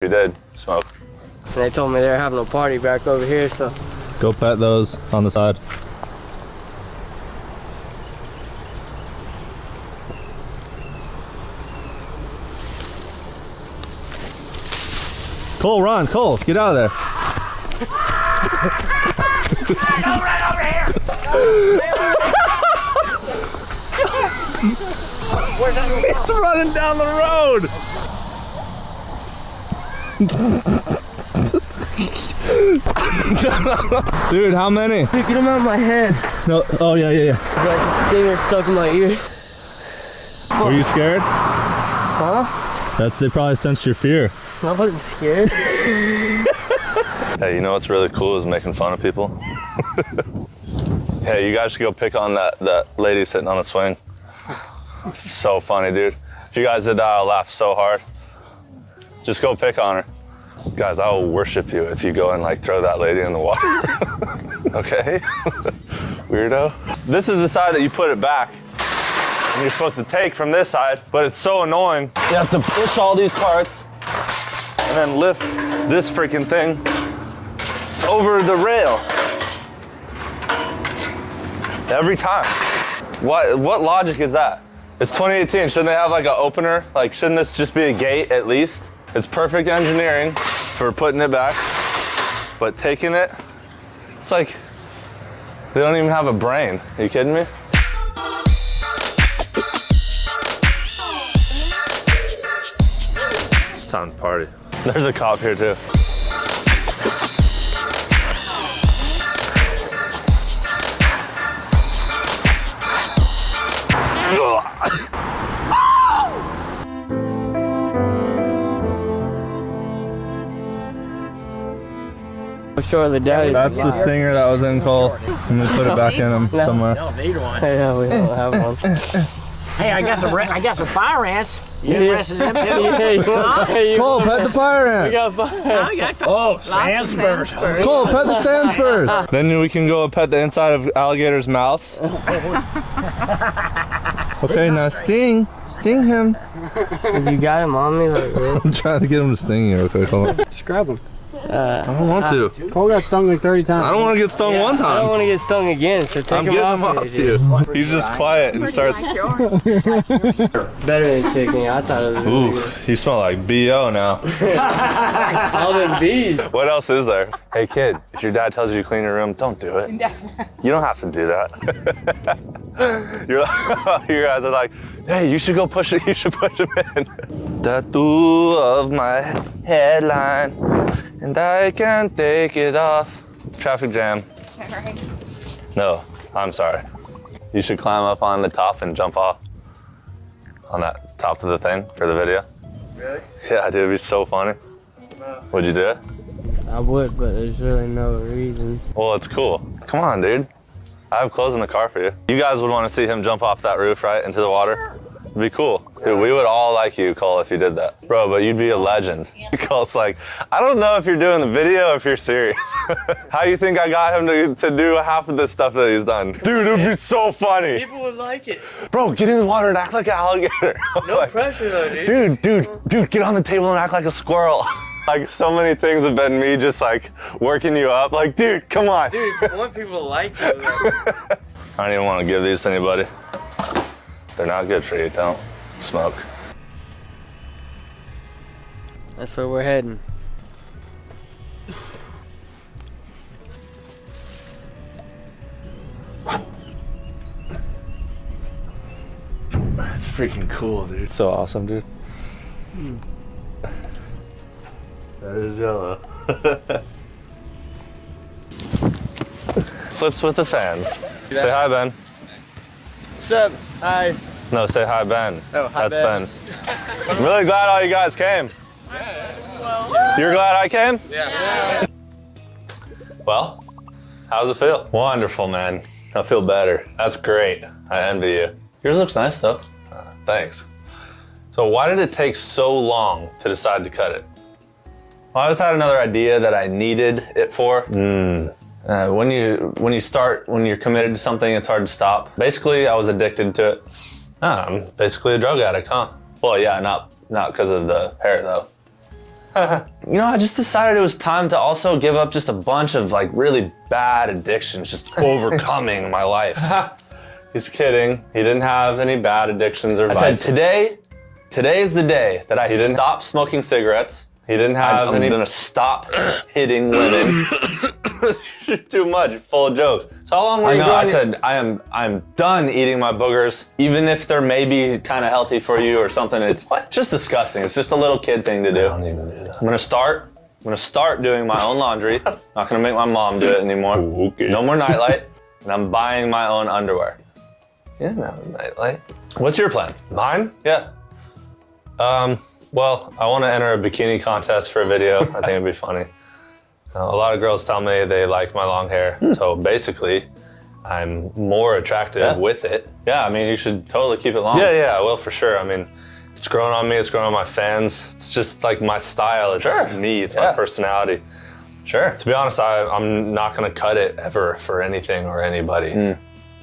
You did smoke. And they told me they were having a party back over here, so. Go pet those on the side. Cole, run, Cole, get out of there. Right over here. It's running down the road. Dude, how many? Dude, get them out of my head. No. Oh yeah. There's like a stinger stuck in my ear. Were you scared? Huh? They probably sensed your fear. I wasn't scared. Hey, you know what's really cool is making fun of people. Hey, you guys should go pick on that lady sitting on the swing. It's so funny, dude. If you guys did that, I'll laugh so hard. Just go pick on her. Guys, I will worship you if you go and like throw that lady in the water. Okay? Weirdo. This is the side that you put it back. And you're supposed to take from this side, but it's so annoying. You have to push all these carts and then lift this freaking thing over the rail. Every time. What logic is that? It's 2018, shouldn't they have like an opener? Like, shouldn't this just be a gate at least? It's perfect engineering for putting it back, but taking it, it's like, they don't even have a brain. Are you kidding me? It's time to party. There's a cop here too. Shortly, Daddy. That's the stinger that was in Cole. I'm gonna put it back in him somewhere. Don't need one. Yeah, we don't have one. Hey, I got some fire ants. You interested in them too? Yeah, you want Cole, pet the fire We ants. got fire. Oh, sand spurs. Cole, pet the sand spurs. Then we can go pet the inside of alligators' mouths. Okay, now sting him. You got him on me, like, really? I'm trying to get him to sting you. Okay, hold on. Just grab him. I don't want to. Cole got stung like 30 times. I don't want to get stung one I don't time. want to get stung again, so take I'm him getting off. him off me, you. dude. He's just quiet and starts. Better than chicken. I thought it was really Ooh, good. you smell like B.O. now. All them bees. What else is there? Hey kid, if your dad tells you to clean your room, don't do it. You don't have to do that. You guys are like, hey, you should go push it, you should push him in. Tattoo of my headline, and I can't take it off. Traffic jam. Sorry. No, I'm sorry. You should climb up on the top and jump off on that top of the thing for the video. Really? Yeah, dude, it'd be so funny. No. Would you do it? I would, but there's really no reason. Well, it's cool. Come on, dude. I have clothes in the car for you. You guys would want to see him jump off that roof, right, into the water? It'd be cool. Dude, we would all like you, Cole, if you did that. Bro, but you'd be a legend. Cole's like, I don't know if you're doing the video or if you're serious. How you think I got him to do half of this stuff that he's done? Dude, it would be so funny. People would like it. Bro, get in the water and act like an alligator. No pressure though, dude. Dude, get on the table and act like a squirrel. Like, so many things have been me just like working you up. Like, dude, come on. Dude, I want people to like you. I don't even want to give these to anybody. They're not good for you, don't smoke. That's where we're heading. That's freaking cool, dude. So awesome, dude. That is yellow. Flips with the fans. Say hi, Ben. What's up? Hi. No, say hi, Ben. Oh, hi, That's Ben. I'm really glad all you guys came. You're glad I came? Yeah. Well, how's it feel? Wonderful, man. I feel better. That's great. I envy you. Yours looks nice, though. Thanks. So why did it take so long to decide to cut it? Well, I just had another idea that I needed it for. When you're committed to something, it's hard to stop. Basically, I was addicted to it. I'm basically a drug addict, huh? Well, yeah, not because of the hair though. You know, I just decided it was time to also give up just a bunch of like really bad addictions, just overcoming my life. He's kidding. He didn't have any bad addictions or vices. I said today is the day that I stop smoking cigarettes. He didn't have any. I'm gonna stop hitting women. You're too much, full of jokes. So how long were you going? I said I'm done eating my boogers, even if they're maybe kind of healthy for you or something. It's just disgusting. It's just a little kid thing to do. I don't even do that. I'm gonna start doing my own laundry. Not gonna make my mom do it anymore. Ooh, okay. No more nightlight, and I'm buying my own underwear. You didn't have a nightlight. What's your plan? Mine? Yeah. Well, I want to enter a bikini contest for a video. I think it'd be funny. A lot of girls tell me they like my long hair. So basically, I'm more attractive with it. Yeah, I mean, you should totally keep it long. Yeah, I will for sure. I mean, it's grown on me, it's grown on my fans. It's just like my style, it's me, it's my personality. Sure. To be honest, I'm not gonna cut it ever for anything or anybody.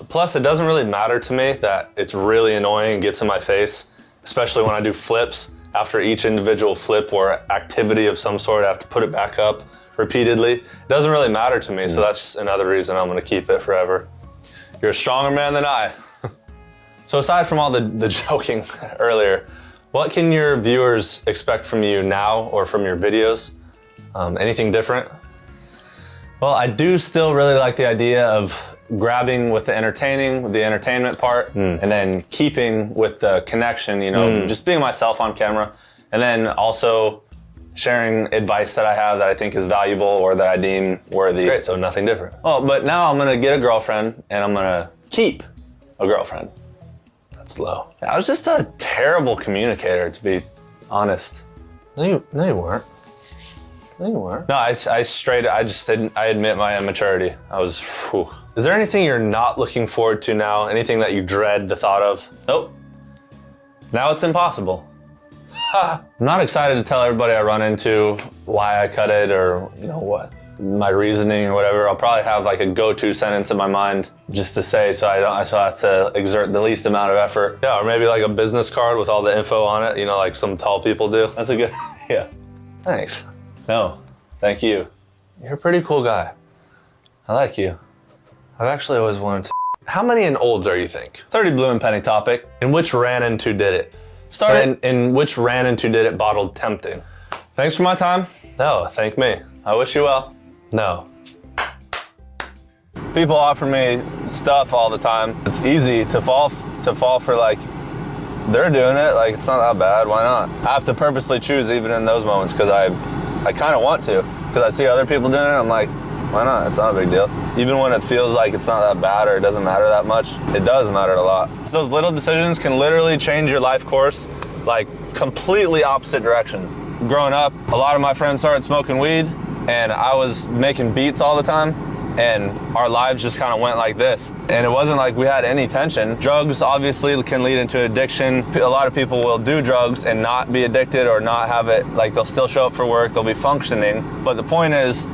Plus, it doesn't really matter to me that it's really annoying and gets in my face, especially when I do flips. After each individual flip or activity of some sort, I have to put it back up repeatedly. It doesn't really matter to me, so that's another reason I'm gonna keep it forever. You're a stronger man than I. So aside from all the joking earlier, what can your viewers expect from you now or from your videos? Anything different? Well, I do still really like the idea of grabbing with the entertainment part, and then keeping with the connection, you know, just being myself on camera, and then also sharing advice that I have that I think is valuable or that I deem worthy. Great, so nothing different. Well, but now I'm gonna get a girlfriend and I'm gonna keep a girlfriend. That's low. Yeah, I was just a terrible communicator, to be honest. No, you weren't. No, you weren't. No, I admit my immaturity. I was, whew. Is there anything you're not looking forward to now? Anything that you dread the thought of? Nope. Now it's impossible. I'm not excited to tell everybody I run into why I cut it or, you know, what my reasoning or whatever. I'll probably have like a go-to sentence in my mind just to say so I have to exert the least amount of effort. Yeah, or maybe like a business card with all the info on it, you know, like some tall people do. That's a good idea. Thanks. No, thank you. You're a pretty cool guy. I like you. I've actually always wanted to. How many in olds are you think? 30 blue and penny topic. In which ran into did it? In which ran into did it bottled tempting? Thanks for my time. No, thank me. I wish you well. No. People offer me stuff all the time. It's easy to fall for like, they're doing it, like it's not that bad, why not? I have to purposely choose even in those moments because I kind of want to. Because I see other people doing it, I'm like, why not? It's not a big deal. Even when it feels like it's not that bad or it doesn't matter that much, it does matter a lot. So those little decisions can literally change your life course, like completely opposite directions. Growing up, a lot of my friends started smoking weed and I was making beats all the time and our lives just kind of went like this. And it wasn't like we had any tension. Drugs obviously can lead into addiction. A lot of people will do drugs and not be addicted or not have it, like they'll still show up for work, they'll be functioning. But the point is,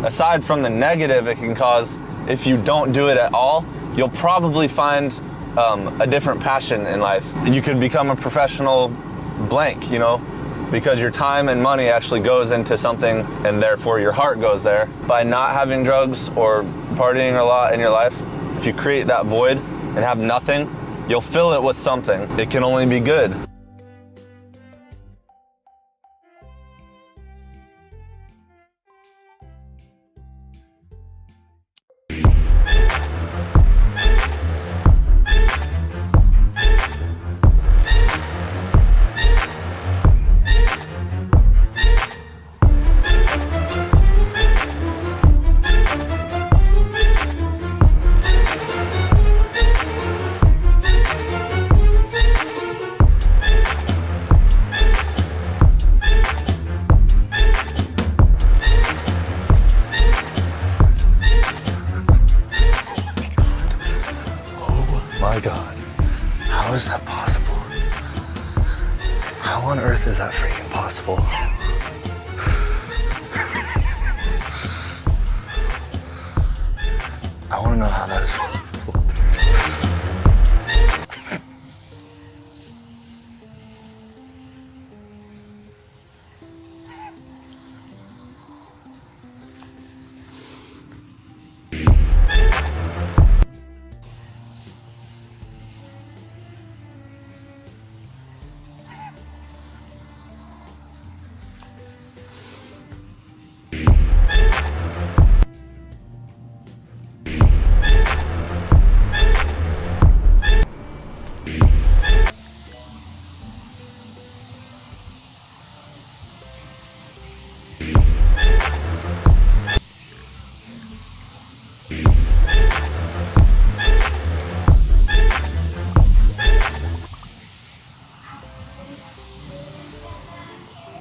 aside from the negative it can cause, if you don't do it at all, you'll probably find a different passion in life. You could become a professional blank, you know, because your time and money actually goes into something and therefore your heart goes there. By not having drugs or partying a lot in your life, if you create that void and have nothing, you'll fill it with something. It can only be good.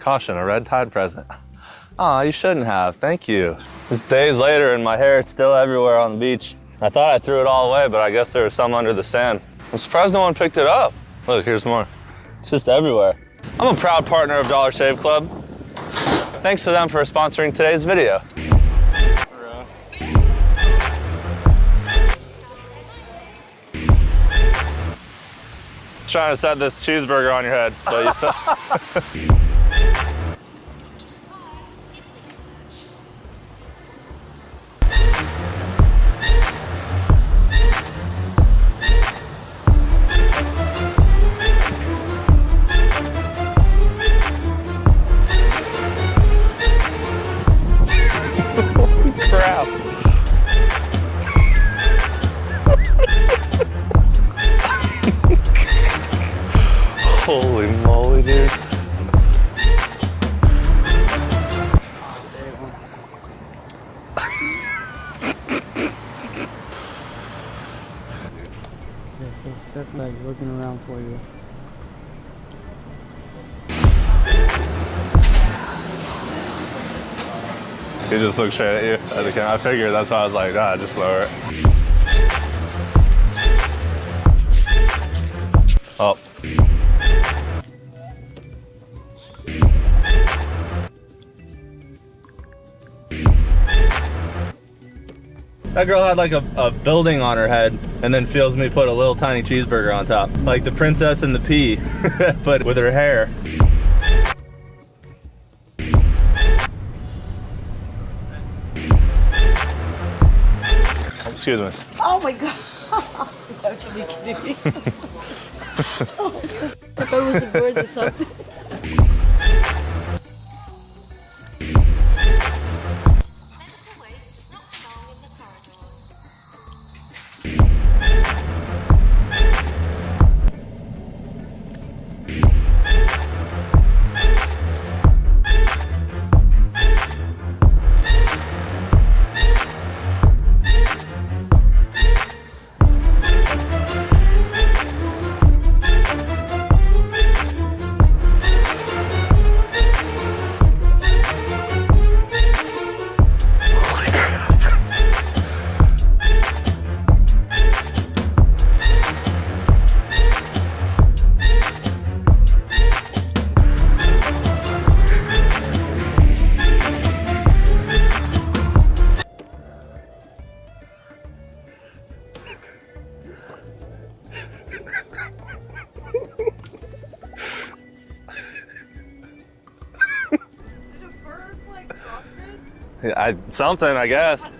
Caution, a red tide present. Aw, you shouldn't have, thank you. It's days later and my hair is still everywhere on the beach. I thought I threw it all away, but I guess there was some under the sand. I'm surprised no one picked it up. Look, here's more. It's just everywhere. I'm a proud partner of Dollar Shave Club. Thanks to them for sponsoring today's video. Trying to set this cheeseburger on your head, but you fell. Crap. Holy moly, dude. Step like looking around for you. He just looked straight at you. I figured that's why I was like, ah, just lower it. Oh. That girl had like a building on her head and then feels me put a little tiny cheeseburger on top. Like the Princess and the Pea, but with her hair. Excuse me. Oh my god. Don't you be kidding me. I thought it was a bird or something. Something, I guess. Did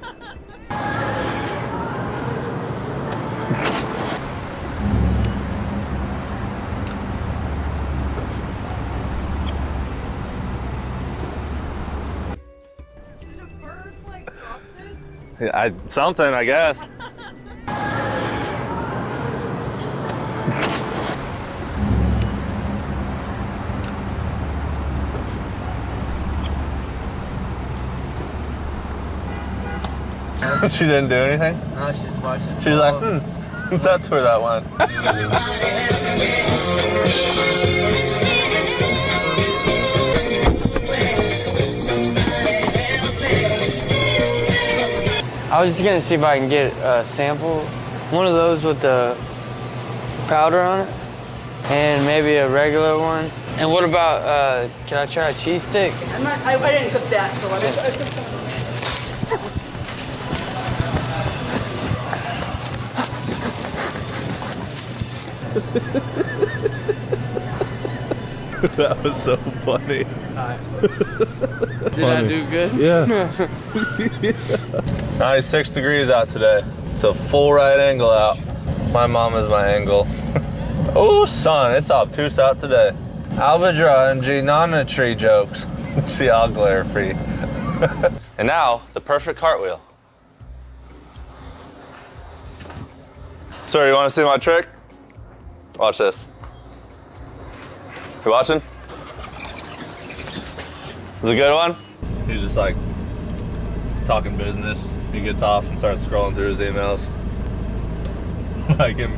a bird like drop this? Something, I guess. She didn't do anything? No, she's watching. She was like, that's where that went. I was just gonna see if I can get a sample. One of those with the powder on it. And maybe a regular one. And what about, can I try a cheese stick? I didn't cook that, so I didn't. That was so funny. All right. Did I do good? Yeah. 96 degrees out today. It's a full right angle out. My mom is my angle. Oh, son, it's obtuse out today. Albadra and Ginana tree jokes. She all glare free. And now, the perfect cartwheel. Sir, you want to see my trick? Watch this. You watching? Is it a good one? He's just like talking business. He gets off and starts scrolling through his emails. Like him.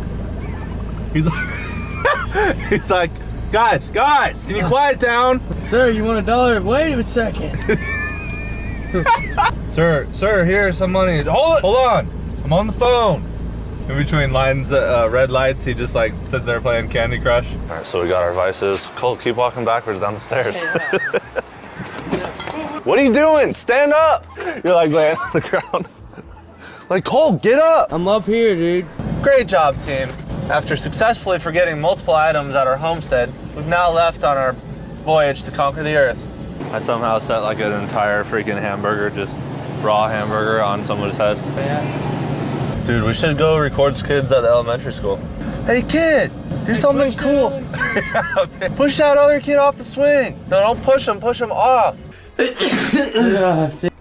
He's like, he's like, guys, can you quiet down? Sir, you want $1? Wait a second. Sir, here's some money. Hold on. I'm on the phone. In between lines, red lights, he just like sits there playing Candy Crush. All right, so we got our vices. Cole, keep walking backwards down the stairs. What are you doing? Stand up. You're like laying on the ground. Like, Cole, get up. I'm up here, dude. Great job, team. After successfully forgetting multiple items at our homestead, we've now left on our voyage to conquer the earth. I somehow set like an entire freaking hamburger, just raw hamburger on someone's head. Yeah. Dude, we should go record kids at the elementary school. Hey kid, do something cool. Push that other kid off the swing. No, don't push him off.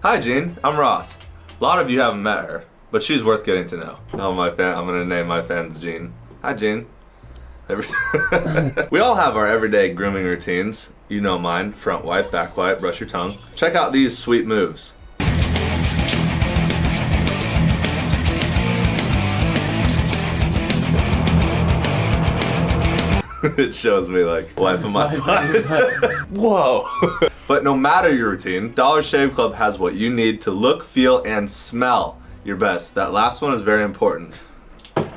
Hi Jean, I'm Ross. A lot of you haven't met her, but she's worth getting to know. I'm gonna name my fans Jean. Hi Jean. We all have our everyday grooming routines. You know mine, front wipe, back wipe, brush your tongue. Check out these sweet moves. It shows me like wiping my butt. Whoa. But no matter your routine, Dollar Shave Club has what you need to look, feel, and smell your best. That last one is very important.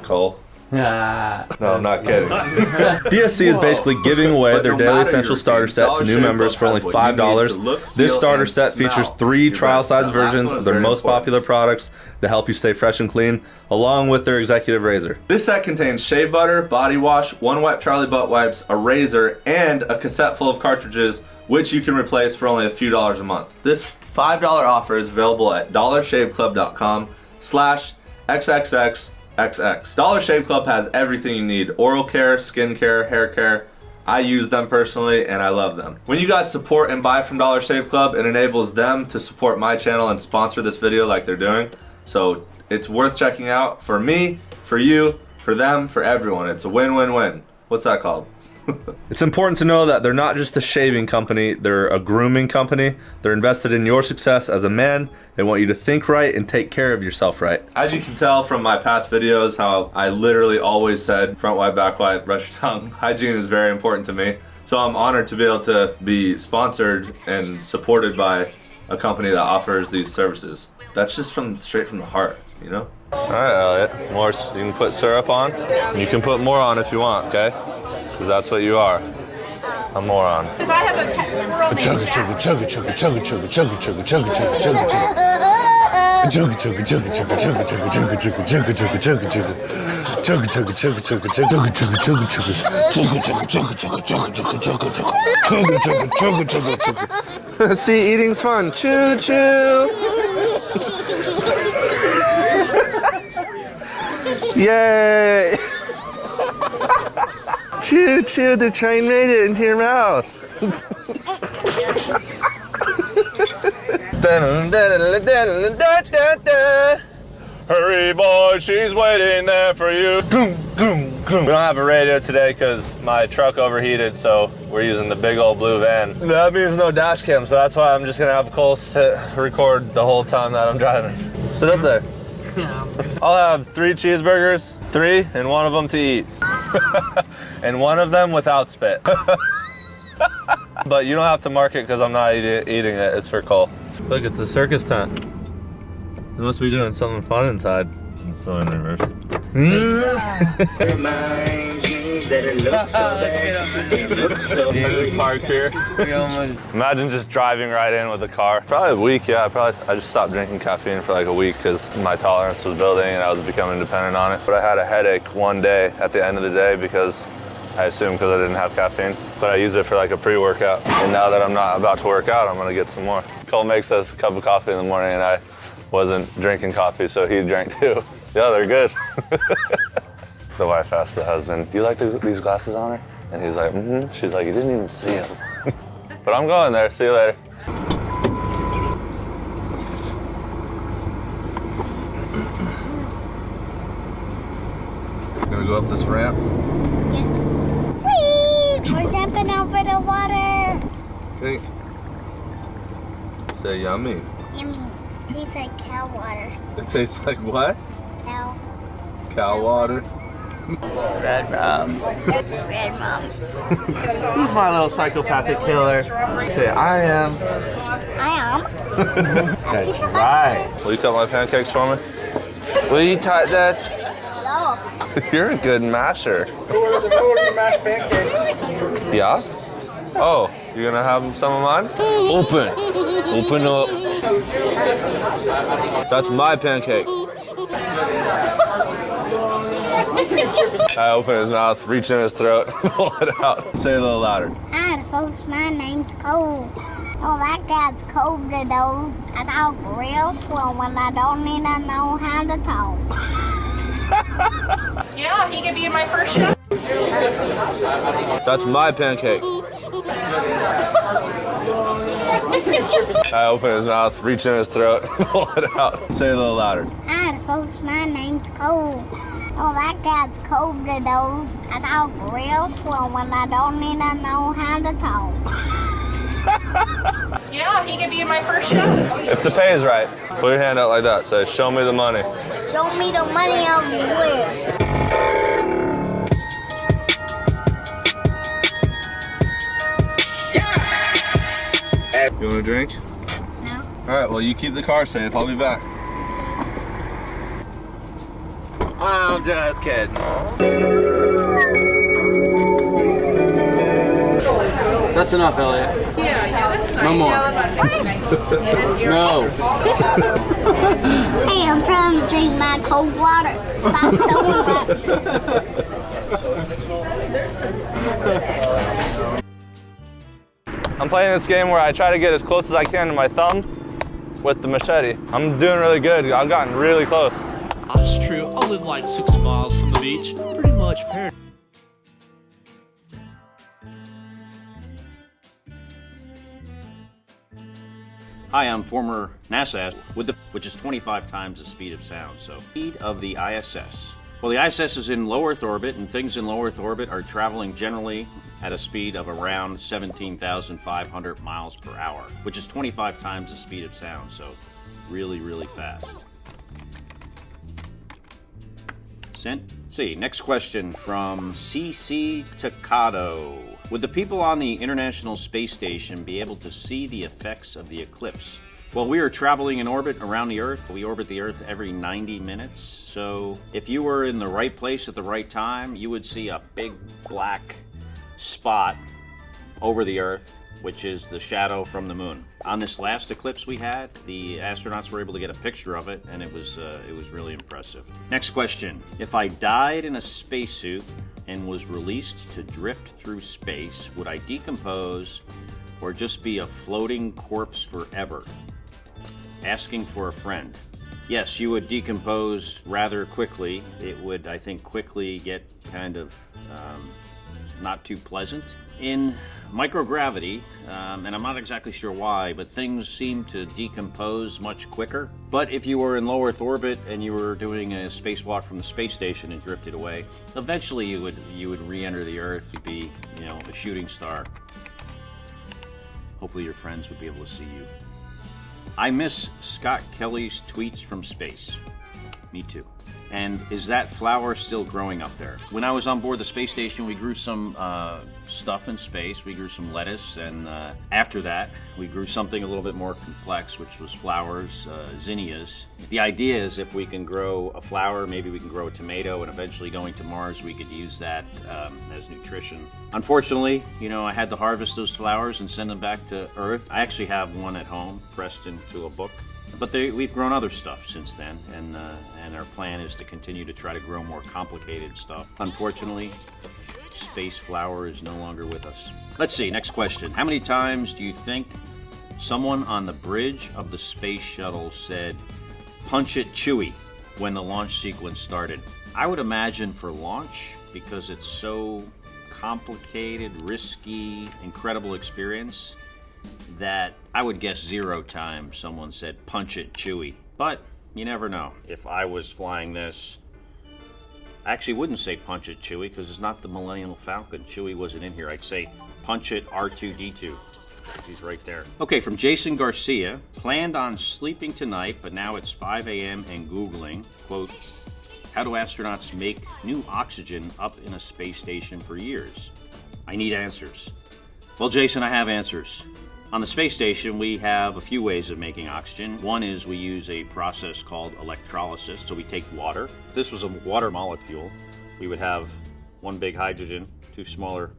Cole? No, I'm not kidding. DSC is basically giving away their daily essential starter set to new members for only $5. This starter set features 3 trial size versions of their most popular products to help you stay fresh and clean, along with their executive razor. This set contains shave butter, body wash, 1 Wipe Charlie butt wipes, a razor, and a cassette full of cartridges, which you can replace for only a few dollars a month. This $5 offer is available at dollarshaveclub.com/XXXXX. Dollar Shave Club has everything you need: oral care, skin care, hair care. I use them personally and I love them. When you guys support and buy from Dollar Shave Club, it enables them to support my channel and sponsor this video like they're doing. So it's worth checking out for me, for you, for them, for everyone. It's a win-win-win. What's that called? It's important to know that they're not just a shaving company, they're a grooming company. They're invested in your success as a man. They want you to think right and take care of yourself right. As you can tell from my past videos, how I literally always said front wipe, back wipe, brush your tongue. Hygiene is very important to me. So I'm honored to be able to be sponsored and supported by a company that offers these services. That's just straight from the heart, you know? All right, Elliot, more, you can put syrup on. And you can put more on if you want, okay? Because that's what you are. A moron. Because I have a pet squirrel named Jack. See, eating's fun. Choo choo. Yay. Choo choo, the train made it into your mouth. Hurry boy, she's waiting there for you. We don't have a radio today because my truck overheated, so we're using the big old blue van. That means no dash cam, so that's why I'm just gonna have Cole record the whole time that I'm driving. Sit up there. I'll have 3 cheeseburgers, 3, and 1 of them to eat. And 1 of them without spit. But you don't have to mark it because I'm not eating it, it's for Cole. Look, it's a circus tent. They must be doing something fun inside. It's so in reverse. Park here. Imagine just driving right in with a car. Probably a week, yeah. I just stopped drinking caffeine for like a week because my tolerance was building and I was becoming dependent on it. But I had a headache one day at the end of the day because I assume because I didn't have caffeine. But I use it for like a pre-workout. And now that I'm not about to work out, I'm gonna get some more. Cole makes us a cup of coffee in the morning and I wasn't drinking coffee, so he drank too. Yeah, they're good. The wife asked the husband, "You like these glasses on her?" And he's like, "Mm-hmm." She's like, "You didn't even see them." But I'm going there. See you later. Gonna go up this ramp. Whee! We're jumping over the water. Okay. Say yummy. Yummy. Tastes like cow water. It tastes like what? Cow. Cow water. Red Mom. Red Mom. Who's my little psychopathic killer? Say, I am. I am. That's right. Will you cut my pancakes for me? Will you type that? Yes. You're a good masher. Who ordered the mashed pancakes? Yes? Oh, you're gonna have some of mine? Open. Open up. That's my pancake. I open his mouth, reach in his throat, pull it out. Say it a little louder. Hi, folks. My name's Cole. Oh, that guy's cold to do. I talk real slow when I don't even know how to talk. Yeah, he could be in my first show. That's my pancake. I open his mouth, reach in his throat, pull it out. Say it a little louder. Hi, folks. My name's Cole. Oh, that guy's cold to do. I talk real slow when I don't even know how to talk. Yeah, he could be in my first show. If the pay's right, put your hand out like that. Say, "Show me the money." Show me the money over where. You want a drink? No. All right, well, you keep the car safe. I'll be back. I'm just kidding. That's enough, Elliot. No more. No. Hey, I'm trying to drink my cold water. Stop doing that. I'm playing this game where I try to get as close as I can to my thumb with the machete. I'm doing really good. I've gotten really close. That's true. I live like 6 miles from the beach. Pretty much paradise. Hi, I'm former NASA which is 25 times the speed of sound. So, speed of the ISS. Well, the ISS is in low Earth orbit, and things in low Earth orbit are traveling generally at a speed of around 17,500 miles per hour, which is 25 times the speed of sound. So, really, really fast. Sent. See, next question from CC Takado. Would the people on the International Space Station be able to see the effects of the eclipse? Well, we are traveling in orbit around the Earth. We orbit the Earth every 90 minutes. So if you were in the right place at the right time, you would see a big black spot over the Earth, which is the shadow from the moon. On this last eclipse we had, the astronauts were able to get a picture of it, and it was really impressive. Next question. If I died in a spacesuit and was released to drift through space, would I decompose or just be a floating corpse forever? Asking for a friend. Yes, you would decompose rather quickly. It would, I think, quickly get kind of not too pleasant. In microgravity, and I'm not exactly sure why, but things seem to decompose much quicker. But if you were in low Earth orbit and you were doing a spacewalk from the space station and drifted away, eventually you would re-enter the Earth. You'd be, a shooting star. Hopefully your friends would be able to see you. I miss Scott Kelly's tweets from space. Me too. And is that flower still growing up there? When I was on board the space station, we grew some stuff in space. We grew some lettuce, and after that, we grew something a little bit more complex, which was flowers, zinnias. The idea is if we can grow a flower, maybe we can grow a tomato, and eventually going to Mars, we could use that as nutrition. Unfortunately, I had to harvest those flowers and send them back to Earth. I actually have one at home, pressed into a book. But we've grown other stuff since then, and our plan plan is to continue to try to grow more complicated stuff. Unfortunately, space flower is no longer with us. Let's see, next question. How many times do you think someone on the bridge of the space shuttle said, "Punch it, Chewie," when the launch sequence started? I would imagine for launch, because it's so complicated, risky, incredible experience, that I would guess 0 times someone said, "Punch it, Chewie." But you never know. If I was flying this, I actually wouldn't say "Punch it, Chewie," because it's not the Millennium Falcon. Chewie wasn't in here. I'd say "Punch it, R2-D2." He's right there. Okay, from Jason Garcia. Planned on sleeping tonight, but now it's 5 a.m. and Googling, quote, "How do astronauts make new oxygen up in a space station for years? I need answers." Well, Jason, I have answers. On the space station, we have a few ways of making oxygen. One is we use a process called electrolysis. So we take water. If this was a water molecule, we would have one big hydrogen, 2 smaller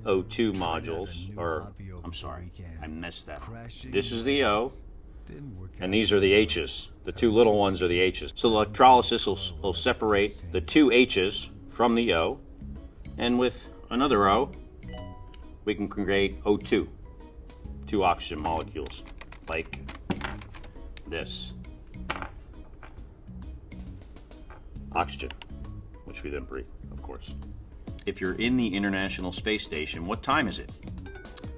O2 modules, or I'm sorry, I messed that up. This is the O, and these are the H's. The 2 little ones are the H's. So electrolysis will separate the 2 H's from the O, and with another O, we can create O2, 2 oxygen molecules, like this. Oxygen, which we then breathe, of course. If you're in the International Space Station, what time is it?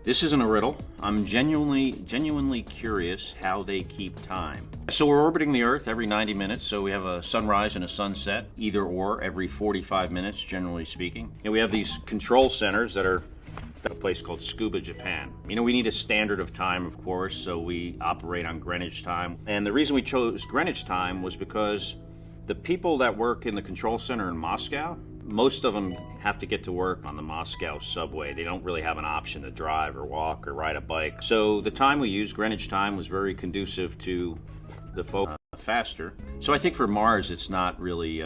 This isn't a riddle. I'm genuinely curious how they keep time. So we're orbiting the Earth every 90 minutes, so we have a sunrise and a sunset, either or, every 45 minutes, generally speaking. And we have these control centers that are at a place called Scuba, Japan. You know, we need a standard of time, of course, so we operate on Greenwich time. And the reason we chose Greenwich time was because the people that work in the control center in Moscow, most of them have to get to work on the Moscow subway. They don't really have an option to drive or walk or ride a bike. So the time we used, Greenwich time, was very conducive to the folks faster. So I think for Mars, it's not really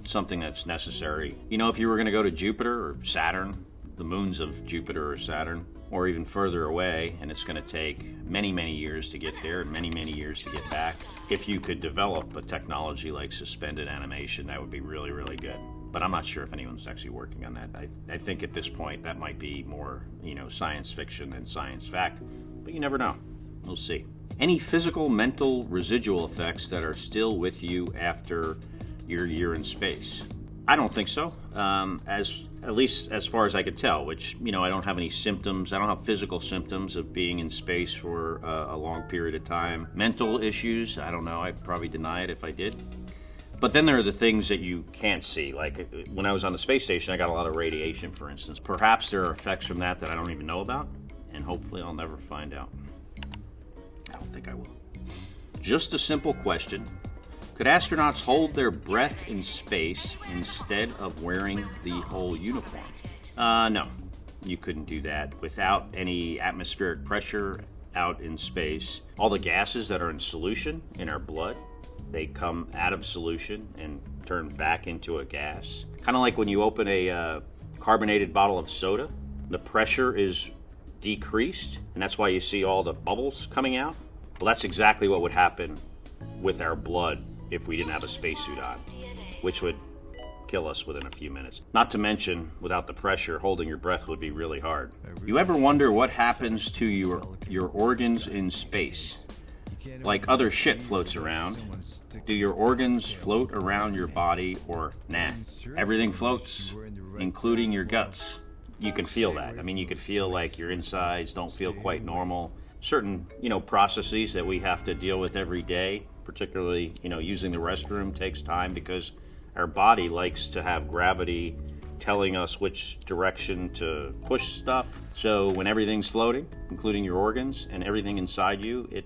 something that's necessary. You know, if you were going to go to Jupiter or Saturn, the moons of Jupiter or Saturn, or even further away, and it's going to take many, many years to get there and many, many years to get back. If you could develop a technology like suspended animation, that would be really, really good. But I'm not sure if anyone's actually working on that. I think at this point that might be more, you know, science fiction than science fact, but you never know. We'll see. Any physical, mental, residual effects that are still with you after your year in space? I don't think so. At least as far as I could tell, which, you know, I don't have any symptoms. I don't have physical symptoms of being in space for a long period of time. Mental issues, I don't know. I'd probably deny it if I did. But then there are the things that you can't see. Like when I was on the space station, I got a lot of radiation, for instance. Perhaps there are effects from that I don't even know about, and hopefully I'll never find out. I don't think I will. Just a simple question. Could astronauts hold their breath in space instead of wearing the whole uniform? No, you couldn't do that. Without any atmospheric pressure out in space, all the gases that are in solution in our blood, they come out of solution and turn back into a gas. Kind of like when you open a carbonated bottle of soda, the pressure is decreased, and that's why you see all the bubbles coming out. Well, that's exactly what would happen with our blood if we didn't have a spacesuit on, which would kill us within a few minutes. Not to mention, without the pressure, holding your breath would be really hard. You ever wonder what happens to your organs in space? Like other shit floats around, do your organs float around your body, or nah? Everything floats, including your guts. You can feel that. I mean, you could feel like your insides don't feel quite normal. Certain, you know, processes that we have to deal with every day, particularly, you know, using the restroom takes time because our body likes to have gravity telling us which direction to push stuff. So when everything's floating, including your organs and everything inside you, it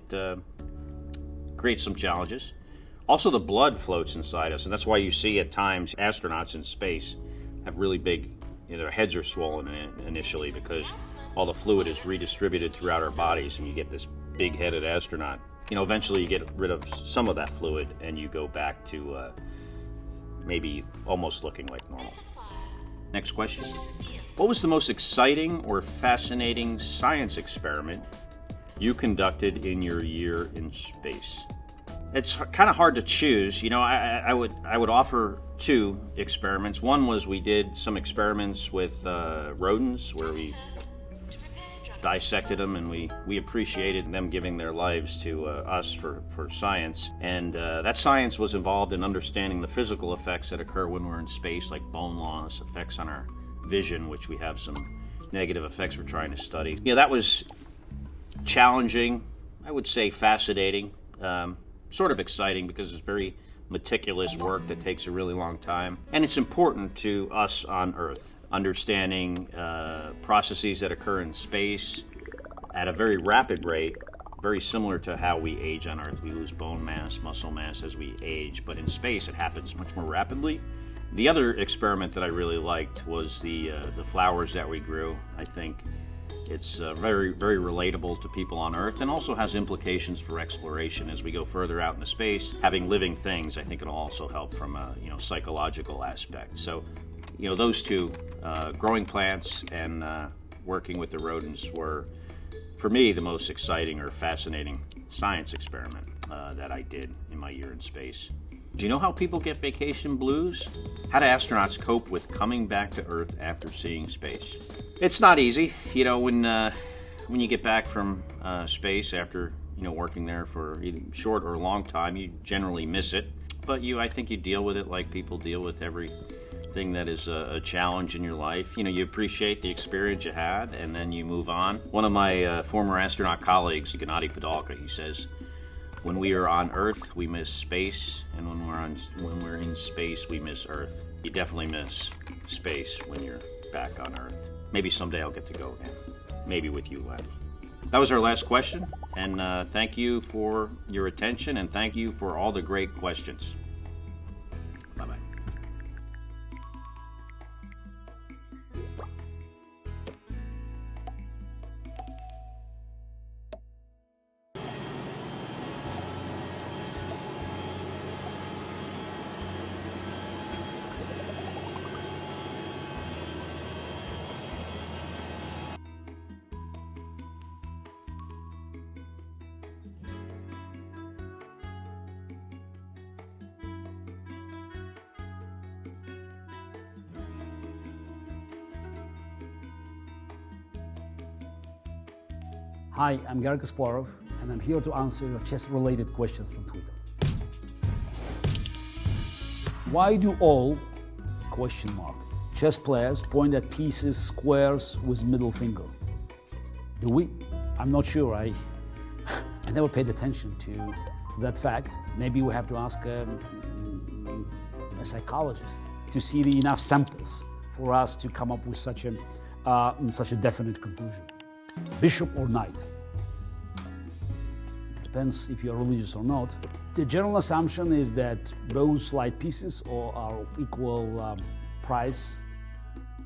creates some challenges. Also, the blood floats inside us, and that's why you see at times astronauts in space have really big, you know, their heads are swollen initially because all the fluid is redistributed throughout our bodies, and you get this big-headed astronaut. You know, eventually you get rid of some of that fluid, and you go back to maybe almost looking like normal. Next question. What was the most exciting or fascinating science experiment you conducted in your year in space? It's kind of hard to choose. You know, I would offer two experiments. One was we did some experiments with rodents where we dissected them, and we appreciated them giving their lives to us for science. And that science was involved in understanding the physical effects that occur when we're in space, like bone loss, effects on our vision, which we have some negative effects we're trying to study. You know, that was challenging, I would say fascinating, sort of exciting because it's very meticulous work that takes a really long time. And it's important to us on Earth, understanding processes that occur in space at a very rapid rate, very similar to how we age on Earth. We lose bone mass, muscle mass as we age, but in space it happens much more rapidly. The other experiment that I really liked was the flowers that we grew. I think it's very, very relatable to people on Earth, and also has implications for exploration as we go further out into space. Having living things, I think it'll also help from a psychological aspect. So, those two, growing plants and working with the rodents, were, for me, the most exciting or fascinating science experiment that I did in my year in space. Do you know how people get vacation blues? How do astronauts cope with coming back to Earth after seeing space? It's not easy. When you get back from space after working there for either short or long time, you generally miss it. But I think you deal with it like people deal with everything that is a challenge in your life. You appreciate the experience you had, and then you move on. One of my former astronaut colleagues, Gennady Padalka, he says, when we are on Earth, we miss space, and when we're in space, we miss Earth. You definitely miss space when you're back on Earth. Maybe someday I'll get to go again. Maybe with you, Laddie. That was our last question, and thank you for your attention, and thank you for all the great questions. Bye-bye. Hi, I'm Garry Kasparov, and I'm here to answer your chess-related questions from Twitter. Why do all, chess players point at pieces, squares with middle finger? Do we? I'm not sure. I never paid attention to that fact. Maybe we have to ask a psychologist to see enough samples for us to come up with such a definite conclusion. Bishop or knight? Depends if you're religious or not. The general assumption is that both slide pieces are of equal price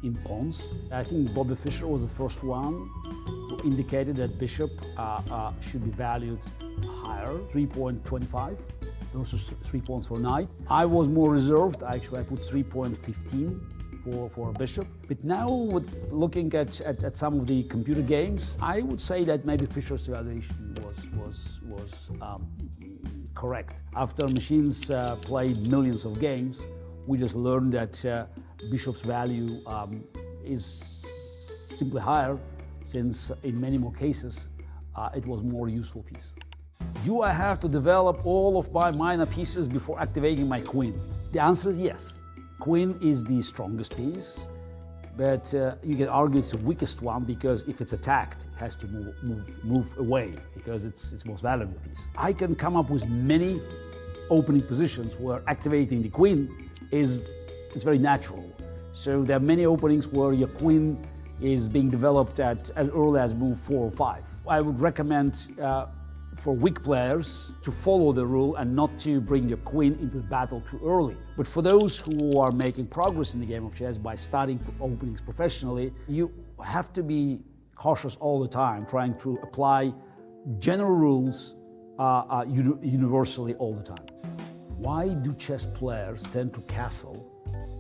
in pawns. I think Bobby Fischer was the first one who indicated that bishop should be valued higher, 3.25 versus 3 points for knight. I was more reserved. Actually, I put 3.15 for a bishop. But now, looking at some of the computer games, I would say that maybe Fischer's evaluation was correct. After machines played millions of games, we just learned that bishop's value is simply higher, since in many more cases it was more useful piece. Do I have to develop all of my minor pieces before activating my queen? The answer is yes. Queen is the strongest piece, but you can argue it's the weakest one, because if it's attacked, it has to move away, because it's its most valuable piece. I can come up with many opening positions where activating the queen is very natural. So there are many openings where your queen is being developed at as early as move 4 or 5. I would recommend for weak players to follow the rule and not to bring your queen into the battle too early. But for those who are making progress in the game of chess by studying openings professionally, you have to be cautious all the time, trying to apply general rules universally all the time. Why do chess players tend to castle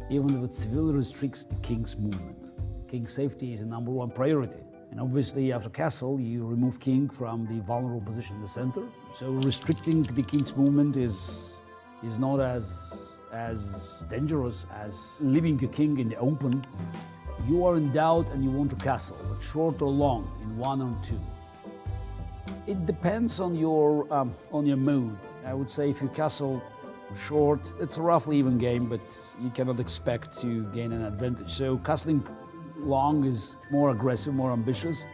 even if it severely restricts the king's movement? King safety is a #1 priority, And obviously, after castle, you remove king from the vulnerable position in the center. So restricting the king's movement is not as dangerous as leaving your king in the open. You are in doubt and you want to castle, but short or long, in 1 or 2. It depends on your mood. I would say if you castle short, it's a roughly even game, but you cannot expect to gain an advantage. So castling long is more aggressive, more ambitious,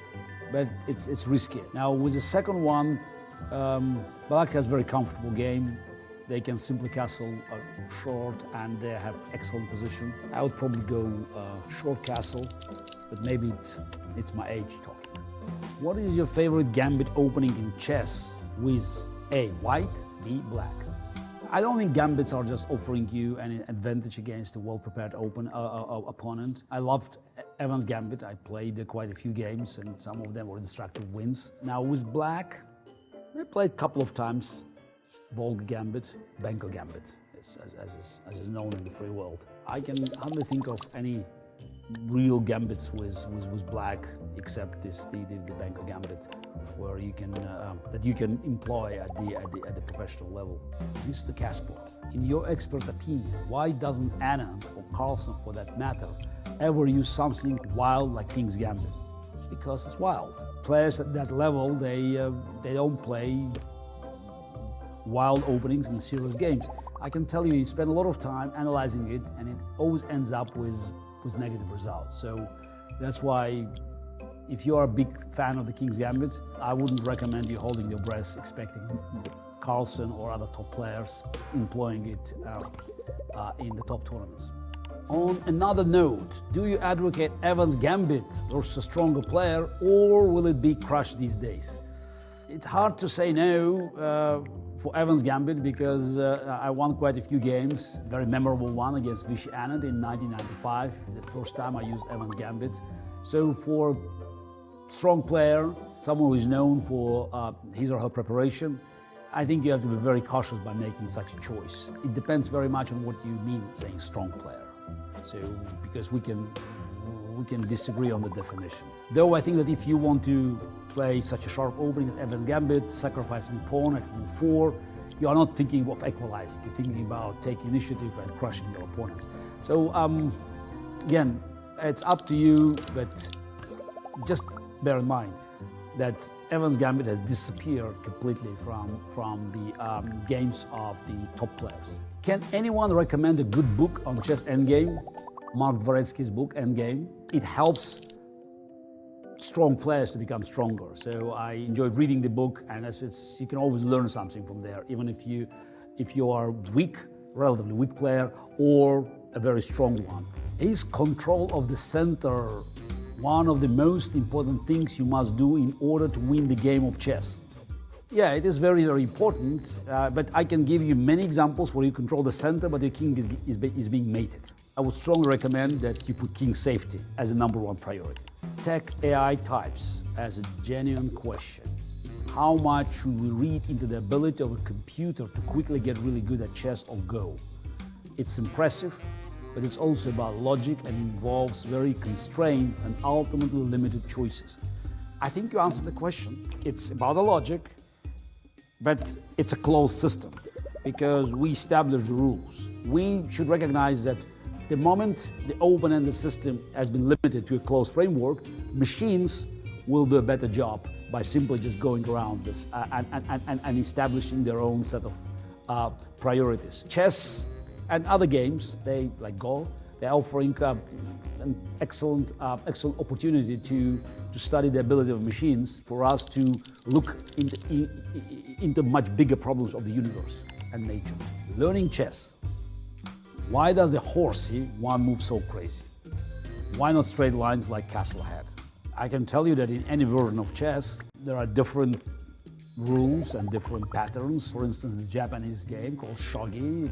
but it's risky. Now with the second one, Black has a very comfortable game. They can simply castle short and they have excellent position. I would probably go short castle, but maybe it's my age talking. What is your favorite gambit opening in chess with A, white, B, black? I don't think gambits are just offering you an advantage against a well-prepared opponent. I loved Evans' gambit. I played quite a few games and some of them were destructive wins. Now with black, I played a couple of times. Volga gambit, Banco gambit, as is known in the free world. I can hardly think of any real gambits with black, except the Banco gambit, where you can that you can employ at the professional level. Mr. Kasper, in your expert opinion, why doesn't Anna or Carlsen, for that matter, ever use something wild like King's Gambit? Because it's wild. Players at that level, they don't play wild openings in serious games. I can tell you spend a lot of time analyzing it, and it always ends up with negative results. So that's why, if you are a big fan of the King's Gambit, I wouldn't recommend you holding your breath expecting Carlsen or other top players employing it in the top tournaments. On another note, do you advocate Evans' Gambit versus a stronger player, or will it be crushed these days? It's hard to say no for Evans' Gambit because I won quite a few games. Very memorable one against Vichy Anand in 1995, the first time I used Evans' Gambit. So for strong player, someone who is known for his or her preparation, I think you have to be very cautious by making such a choice. It depends very much on what you mean saying strong player. So because we can disagree on the definition. Though I think that if you want to play such a sharp opening at Evans' Gambit, sacrificing a pawn at move 4, you are not thinking of equalizing. You're thinking about taking initiative and crushing your opponents. So again, it's up to you, but just bear in mind that Evans' Gambit has disappeared completely from the games of the top players. Can anyone recommend a good book on chess endgame? Mark Dvoretsky's book, Endgame. It helps strong players to become stronger. So I enjoyed reading the book, and you can always learn something from there, even if you are weak, relatively weak player, or a very strong one. Is control of the center one of the most important things you must do in order to win the game of chess? Yeah, it is very, very important, but I can give you many examples where you control the center, but your king is being mated. I would strongly recommend that you put king safety as a #1 priority. Tech AI types as a genuine question. How much should we read into the ability of a computer to quickly get really good at chess or Go? It's impressive, but it's also about logic and involves very constrained and ultimately limited choices. I think you answered the question. It's about the logic, but it's a closed system because we establish the rules. We should recognize that the moment the open-ended system has been limited to a closed framework, machines will do a better job by simply just going around this and establishing their own set of priorities. Chess and other games, like Go, they're offering an excellent opportunity to study the ability of machines for us to look into much bigger problems of the universe and nature. Learning chess. Why does the horsey one move so crazy? Why not straight lines like castle had? I can tell you that in any version of chess, there are different rules and different patterns. For instance, the Japanese game called shogi,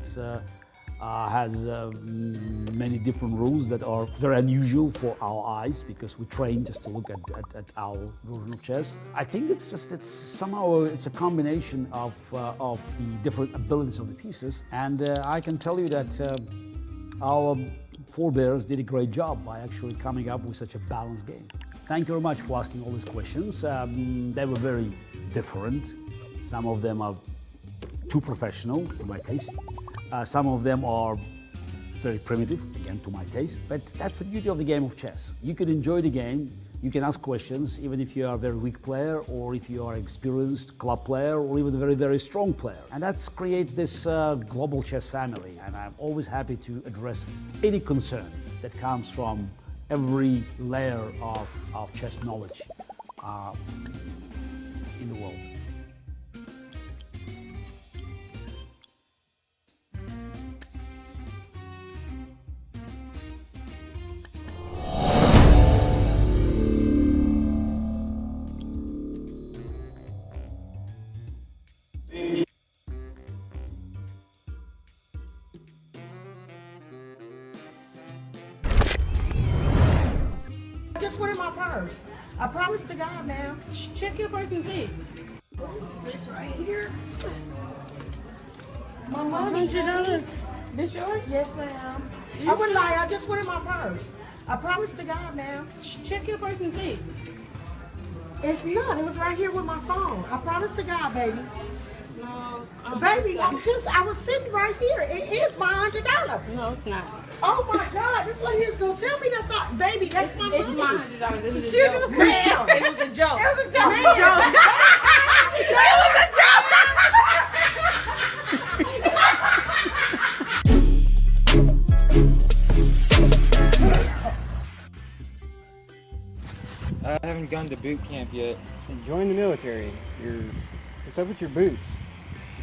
has many different rules that are very unusual for our eyes because we train just to look at our version of chess. I think it's a combination of the different abilities of the pieces, and I can tell you that our forebears did a great job by actually coming up with such a balanced game. Thank you very much for asking all these questions. They were very different. Some of them are too professional to my taste. Some of them are very primitive, again, to my taste. But that's the beauty of the game of chess. You can enjoy the game, you can ask questions, even if you are a very weak player, or if you are an experienced club player, or even a very, very strong player. And that creates this global chess family. And I'm always happy to address any concern that comes from every layer of chess knowledge in the world. I just wanted my purse. I promise to God, ma'am. Check your purse and see. This right here. My money. This yours? Yes, ma'am. I wouldn't lie. I just wanted my purse. I promise to God, ma'am. Check your purse and see. It's not. It was right here with my phone. I promise to God, baby. No. Baby, I was sitting right here. It is my $100. No, it's not. Oh my God, this lady is gonna tell me that's not, baby, that's my money. It's my $100. It was a joke. Ma'am. It was a joke. It was a joke. It was a joke. I haven't gone to boot camp yet. So join the military. What's up with your boots?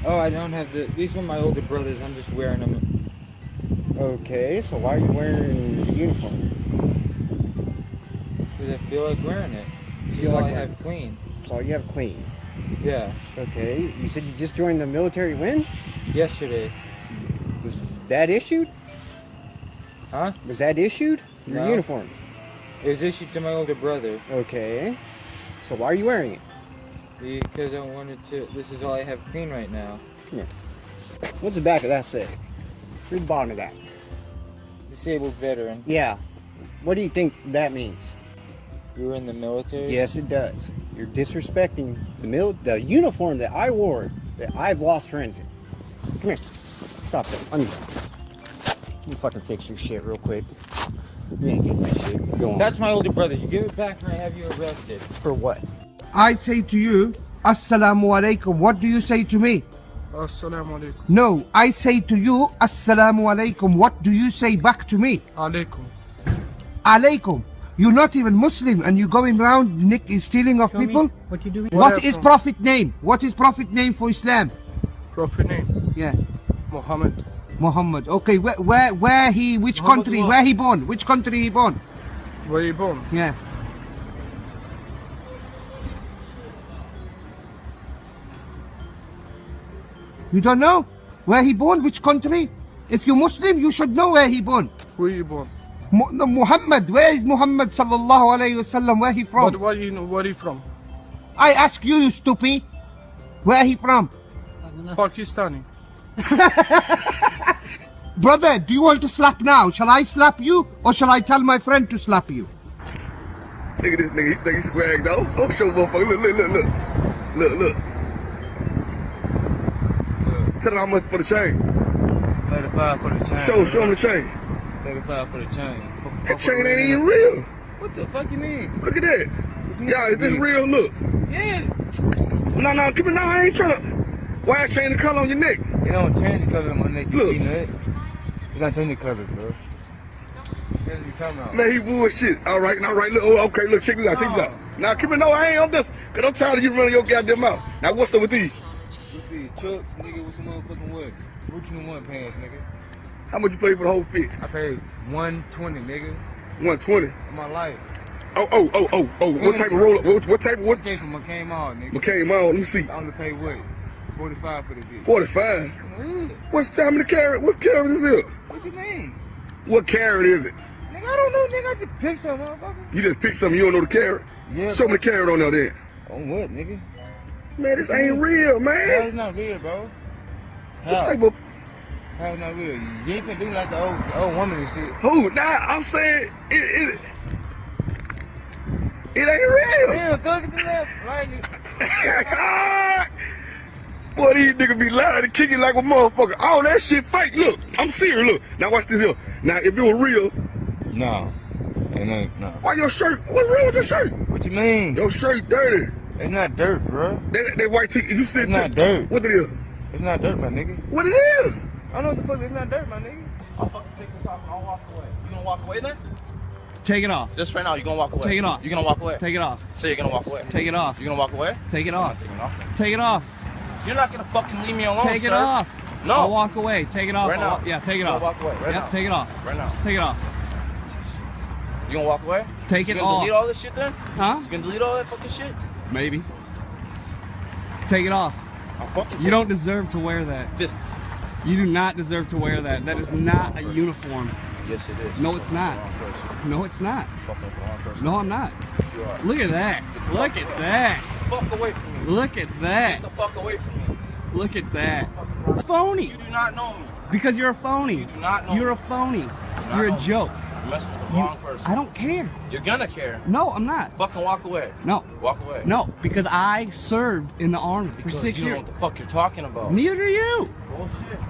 Oh, I don't have these are my older brothers. I'm just wearing them. Okay, so why are you wearing the uniform? Because I feel like wearing it. This is all I have clean. That's all you have clean? Yeah. Okay, you said you just joined the military when? Yesterday. Was that issued? Huh? Was that issued? Your No. uniform? It was issued to my older brother. Okay. So why are you wearing it? Because I wanted to. This is all I have clean right now. Come here. What's the back of that say? Read the bottom of that. Disabled veteran. Yeah. What do you think that means? You were in the military? Yes, it does. You're disrespecting the uniform that I wore, that I've lost friends in. Come here. Stop that. Let me fucking fix your shit real quick. You ain't getting that shit. Go on. That's my older brother. You give it back or I have you arrested. For what? I say to you, Assalamu alaikum. What do you say to me? Assalamu alaikum. No, I say to you, Assalamu alaikum. What do you say back to me? Alaikum. Alaikum. You're not even Muslim and you're going around stealing of people? What you doing? What is Prophet name? What is Prophet name for Islam? Prophet name? Yeah. Muhammad. Muhammad. Okay, where he, which Muhammad country, what? where he born? Which country he born? Where you born? Yeah. You don't know where he born? Which country? If you're Muslim, you should know where he born. Where you born? Muhammad. Where is Muhammad sallallahu alayhi wasallam? Where he from? But where he from? I ask you, you stupid. Where he from? Pakistani. Brother, do you want to slap now? Shall I slap you or shall I tell my friend to slap you? Look at this nigga, he think he's swag though. Oh, show motherfucker, look. Tell him how much for the chain. 35 for the chain. Show him the chain. 35 for the chain. That chain ain't even real. What the fuck you mean? Look at that. Yeah, is this real? Look. Yeah. No, give me, no, I ain't trying to. Why I change the color on your neck? You don't change the color on my neck, you Look. see that? You gotta change the color, bro. What are you talking about? Man, he bullshit. All right, look, oh, okay, look, check this out, Now, keep it, no, I ain't, I'm just, cause I'm tired of you running your goddamn mouth. Now, what's up with these? With these chucks, nigga, with some motherfucking what? What you want pants, nigga? How much you pay for the whole fit? I paid $120, nigga. 120. On my life. Oh, what type of roller, what type of, what? Came from McCain Mall, nigga. McCain Mall, let me see. I only paid what? 45 for the bitch. 45? Yeah. What's the time of the carrot? What carrot is it? What you mean? What carrot is it? Nigga, I don't know, nigga. I just picked some, motherfucker. You just picked something, you don't know the carrot? Yeah. Show me the carrot on there then. On what, nigga? Man, this ain't real, man. That's not real, bro. What type of... How's not real? You ain't been doing like the old woman and shit. Who? Nah, I'm saying, It ain't real. Damn, go get the left. Right. Boy, these niggas be lying and kicking like a motherfucker. All that shit fake. Look, I'm serious. Look, now watch this here. Now, if it was real, No. No. why your shirt? What's wrong with your shirt? What you mean? Your shirt dirty. It's not dirt, bro. That white tee, you said It's not dirt. What it is? It's not dirt, my nigga. What it is? I don't know what the fuck. It's not dirt, my nigga. I'll fucking take this off and I'll walk away. You gonna walk away then? Take it off. Just right now, you gonna walk away. Take it off. You gonna walk away. Take it off. Say you're gonna walk away. Take it off. You gonna walk away? Take it off. Take it off. Take it off. You're not gonna fucking leave me alone, Take sir. it off. No. I'll walk away. Take it off. Right now. Yeah, take it You off. gonna walk away right Yep, now. take it off. Right now. Take it off. You gonna walk away? Take You it gonna off. delete all this shit then? Huh? You gonna delete all that fucking shit? Maybe. Take it off. I'll fucking You don't deserve to wear that. This. You do not deserve to wear that. That is not a uniform. Yes, it is. No, it's not. No, it's not. No, I'm not. Yes, you are. Look at that. Look at that. Fuck away from me. Look at that. Get the fuck away from me. Look at that. Phony. You do not know me. Because you're a phony. You do not know You're me. a phony. You do not You're know a me. joke. You're messing with the wrong person. I don't care. You're gonna care. No, I'm not. Fucking walk away. No. Walk away. No, because I served in the army for Because 6 you years. know what the fuck you're talking about. Neither do you. Bullshit.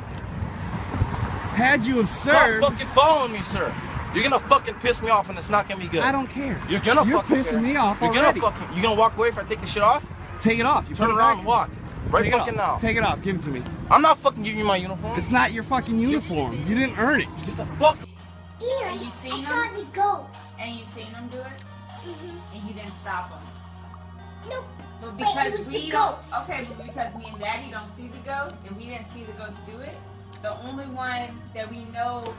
Had you have Stop served, fucking following me, sir. You're gonna fucking piss me off and it's not gonna be good. I don't care. You're gonna You're fucking pissing care. me off You're already. gonna fucking. You gonna walk away if I take this shit off? Take it off. You Turn put it around back. and walk. Right Take it fucking off. now. Take it off. Give it to me. I'm not fucking giving you my uniform. It's not your fucking uniform. You didn't earn it. Get the fuck. And you seen I him? saw the ghost. And you seen him do it? Mm-hmm. And you didn't stop him? Nope. But Wait, because it was we the don't, ghost. okay, but because me and Daddy don't see the ghost, and we didn't see the ghost do it, the only one that we know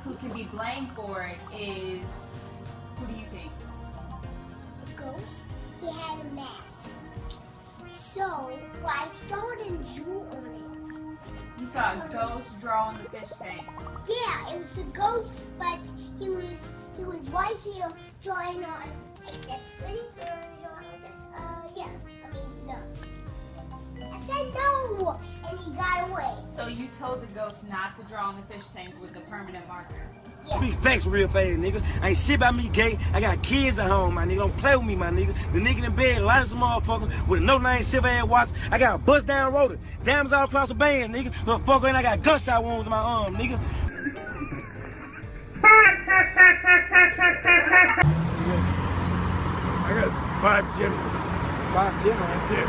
who can be blamed for it is, who do you think? The ghost, he had a mask. So, I saw it and drew on it. You saw a ghost draw on the fish tank. Yeah, it was a ghost, but he was right here drawing on like this. Ready? Drawing like this. Yeah. I mean, no. I said no, and he got away. So you told the ghost not to draw on the fish tank with the permanent marker. Speak facts real fast, nigga. Ain't shit about me gay. I got kids at home, my nigga. Don't play with me, my nigga. The nigga in bed, light as a motherfucker with a no name silver ass watch. I got a bust down rotor. Diamonds all across the band, nigga. Motherfucker, and I got gunshot wounds in my arm, nigga. I got 5 generals. 5 generals? That's it.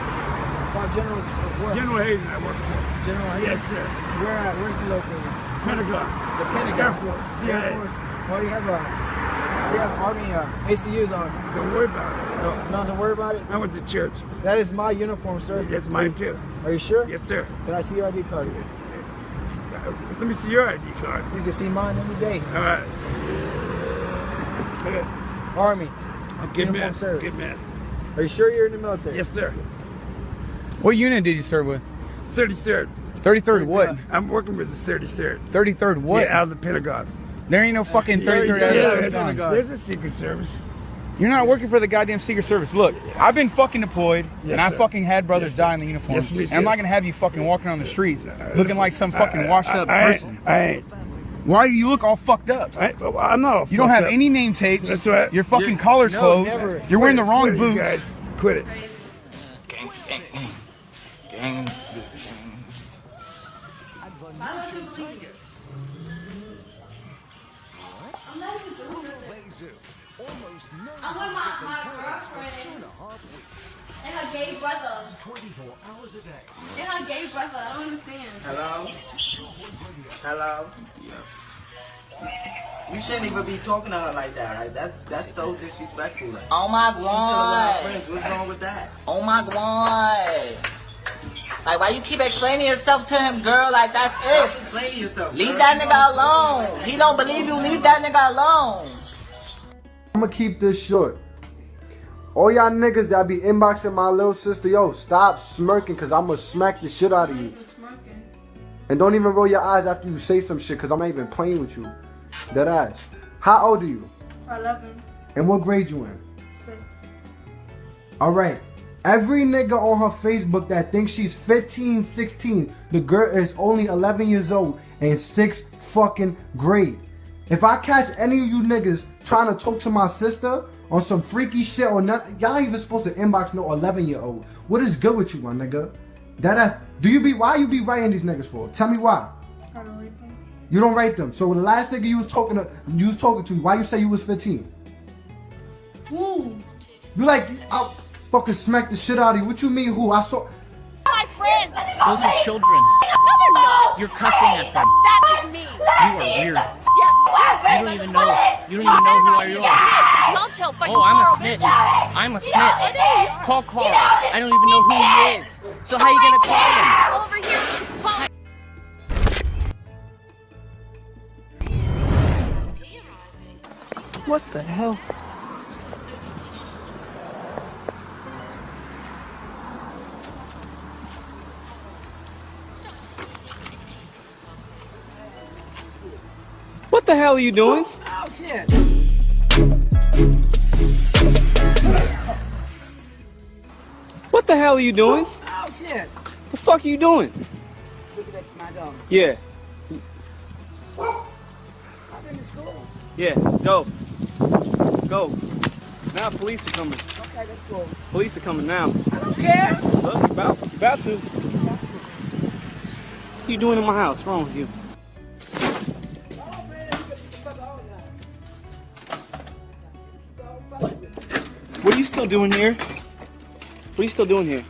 5 generals for what? General Hayden I work for. General Hayden? Yes, sir. Where at? Where's he located? Pentagon. The Pentagon? Air Force. The Air Force. Why do you have Army ACUs on? Don't worry about it. No, not to worry about it? I went to church. That is my uniform, sir. That's mine too. Are you sure? Yes, sir. Can I see your ID card? Let me see your ID card. You can see mine any day. All right. Okay. Army. Good man. Service. Good man. Are you sure you're in the military? Yes, sir. What unit did you serve with? 33rd. 33rd what? I'm working with the 33rd. 33rd what? Yeah, out of the Pentagon. There ain't no fucking 33rd out of the Pentagon. There's a Secret Service. You're not working for the goddamn Secret Service. Look, I've been fucking deployed, and I sir. fucking had brothers die in the uniform. Yes, me and I'm too. not gonna have you fucking walking on the streets looking like some fucking washed up person. I ain't. Why do you look all fucked up? I'm not. You don't have any name tapes. That's right. Your fucking collar's closed. You're wearing the wrong Quit it, boots. you guys. Quit it. Gang, gang, gang. Gang. I'm not even doing it. I'm with my girlfriend and her gay brother. 24 hours a day. And her gay brother. I don't understand. Hello? Hello? You shouldn't even be talking to her like that, right? That's so disrespectful. Like. Oh my She's still a lot of god. friends. What's wrong with that? Oh my god. Like, why you keep explaining yourself to him, girl? Like, that's Stop it. explaining yourself. Leave girl. that nigga alone. He don't believe you. Leave that nigga alone. I'm gonna keep this short. All y'all niggas that be inboxing my little sister, yo, stop smirking, cause I'm gonna smack the shit out of you. And don't even roll your eyes after you say some shit, cause I'm not even playing with you. Dead ass. How old are you? 11. And what grade you in? 6. Alright. Every nigga on her Facebook that thinks she's 15, 16, the girl is only 11 years old and 6th fucking grade. If I catch any of you niggas trying to talk to my sister on some freaky shit or nothing. Y'all ain't even supposed to inbox no 11-year-old. What is good with you, my nigga? Why you be writing these niggas for? Tell me why. I don't read them. You don't rate them. So the last nigga you was talking to, why you say you was 15? Woo. You like, I'll fucking smack the shit out of you. What you mean who? I saw. My friends. Those are children. No, they're not. You're cussing at them. That is me. You are weird. Yeah. You don't even know. You don't even know who you are. Y'all tell fucking Oh, I'm a Carl. snitch. I'm a snitch. Call Carl. I don't even know who he is. So how you gonna call him? Over here. Call. What the hell? What the hell are you doing? Oh, shit. What the hell are you doing? Oh, shit. The fuck are you doing? Look at my dog. Yeah. I've been to school. Yeah, go. Go. Now police are coming. Okay, let's go. Police are coming now. I don't care. Look, you about to. What you doing in my house? What's wrong with you? What are you still doing here? What are you still doing here?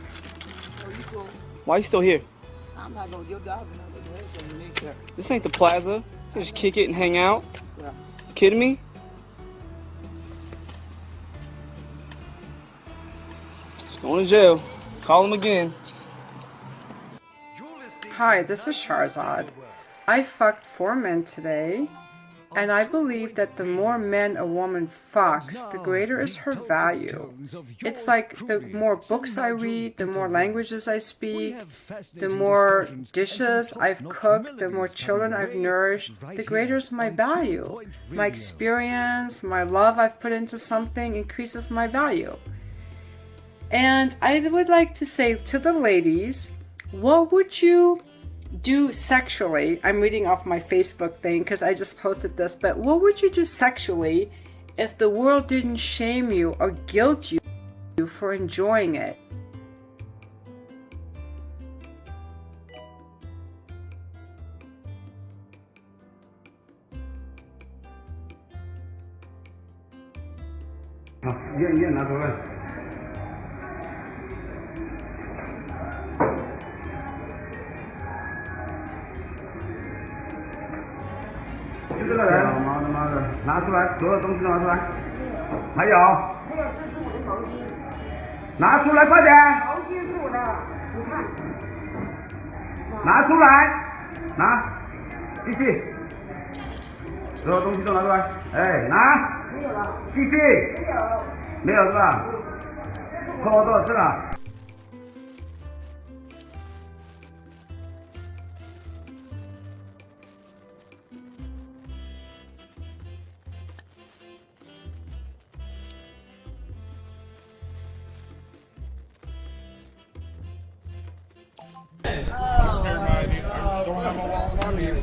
Why are you still here? I'm not going to your dog. This ain't the plaza. You just kick it and hang out. Yeah. Kidding me? Just going to jail. Call him again. Hi, this is Sharzad. I fucked 4 men today, and I believe that the more men a woman fucks, the greater is her value. It's like the more books I read, the more languages I speak, the more dishes I've cooked, the more children I've nourished, the greater is my value. My experience, my love I've put into something increases my value. And I would like to say to the ladies, what would you do sexually? I'm reading off my Facebook thing because I just posted this, but what would you do sexually if the world didn't shame you or guilt you for enjoying it?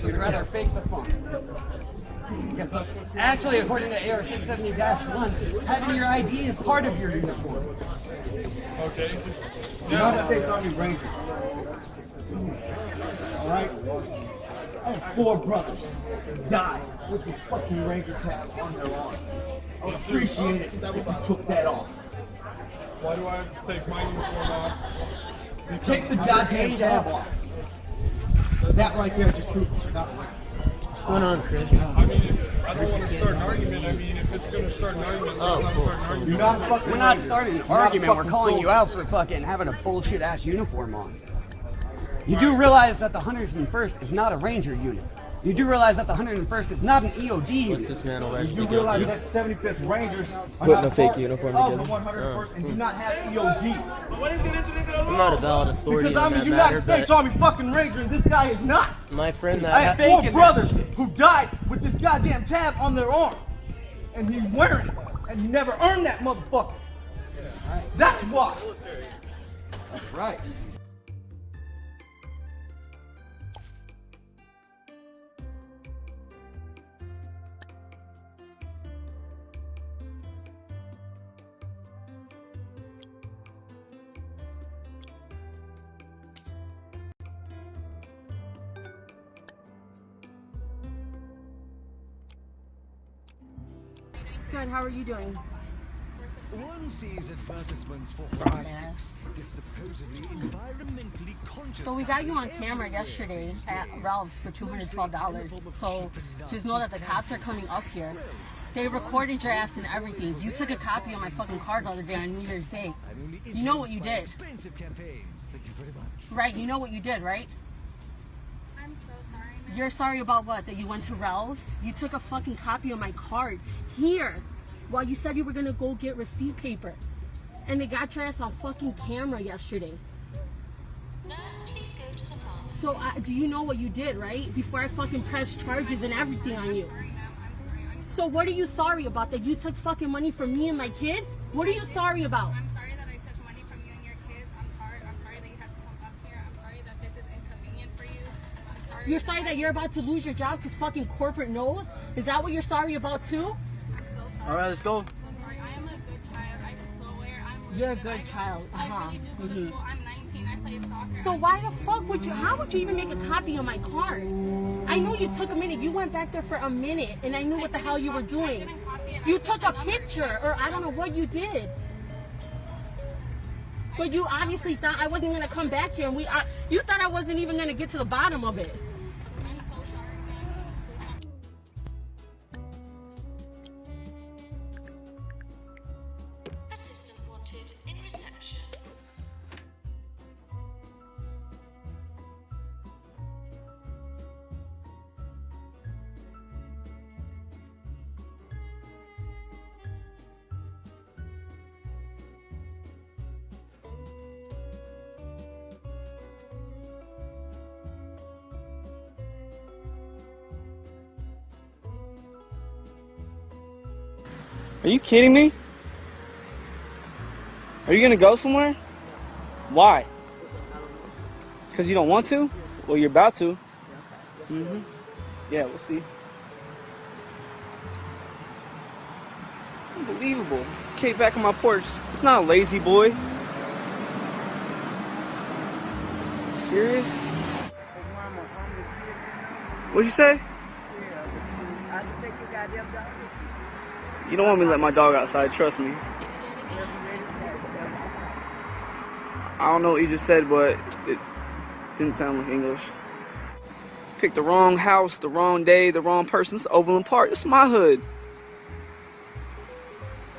We'd rather fake the funk. Actually, according to AR 670-1, having your ID is part of your uniform. Okay. United States Army Ranger. Alright? I have 4 brothers that died with this fucking Ranger tag on their arm. I would appreciate it if you took that off. Why do I have to take my uniform off? Take the goddamn tab off. That right there just proves it's not right. What's going on, Chris? I mean, I don't want to start an argument. I mean, if it's going to start an argument, let's not start an argument. You're not fucking We're not starting an argument. We're calling you out for fucking having a bullshit ass uniform on. You do realize that the 101st is not a Ranger unit. You do realize that the 101st is not an EOD unit. What's this man alleged? You do realize that 75th Rangers are Putting not a fake part uniform of together? the 101st and do not have EOD. I'm not a valid authority Because on I'm a that United matter, States but Army fucking Ranger and this guy is not. my friend I that have 4 brothers who died with this goddamn tab on their arm. And he's wearing it. And he never earned that motherfucker. That's why. That's right. Good. How are you doing? One sees advertisements for heuristics, this supposedly environmentally conscious. So we got you on camera yesterday at Ralph's for $212. So just know that the cops are coming up here. They recorded your ass and everything. You took a copy of my fucking car the other day on New Year's Day. You know what you did. Right, you know what you did, right? I'm so sorry, man. You're sorry about what? That you went to Ralph's? You took a fucking copy of my card here while you said you were gonna go get receipt paper. And they got your ass on fucking camera yesterday. Nurse, please go to the pharmacy. So do you know what you did, right? Before I fucking pressed charges and everything on you. So what are you sorry about? That you took fucking money from me and my kids? What are you sorry about? I'm sorry that I took money from you and your kids. I'm sorry that you had to come up here. I'm sorry that this is inconvenient for you. I'm sorry. You're sorry that you're about to lose your job because fucking corporate knows? Is that what you're sorry about too? I'm so sorry. Alright, let's go. I'm so sorry. I am a good child. I swear. I'm really You're a good. good child. I really do go to school. I'm 19. I play soccer. So why the fuck would you, how would you even make a copy of my card? I know you took a minute. You went back there for a minute and I knew what the hell you were doing. You took a picture or I don't know what you did. But you obviously thought I wasn't going to come back here and you thought I wasn't even going to get to the bottom of it. I'm so sorry. Assistant wanted in reception. Are you kidding me? Are you gonna go somewhere? Why? Because you don't want to? Well, you're about to. Yeah, we'll see. Unbelievable. Kate back on my porch. It's not a lazy boy. Serious? What'd you say? You don't want me to let my dog outside, trust me. I don't know what you just said, but it didn't sound like English. Picked the wrong house, the wrong day, the wrong person. This is Overland Park. This is my hood.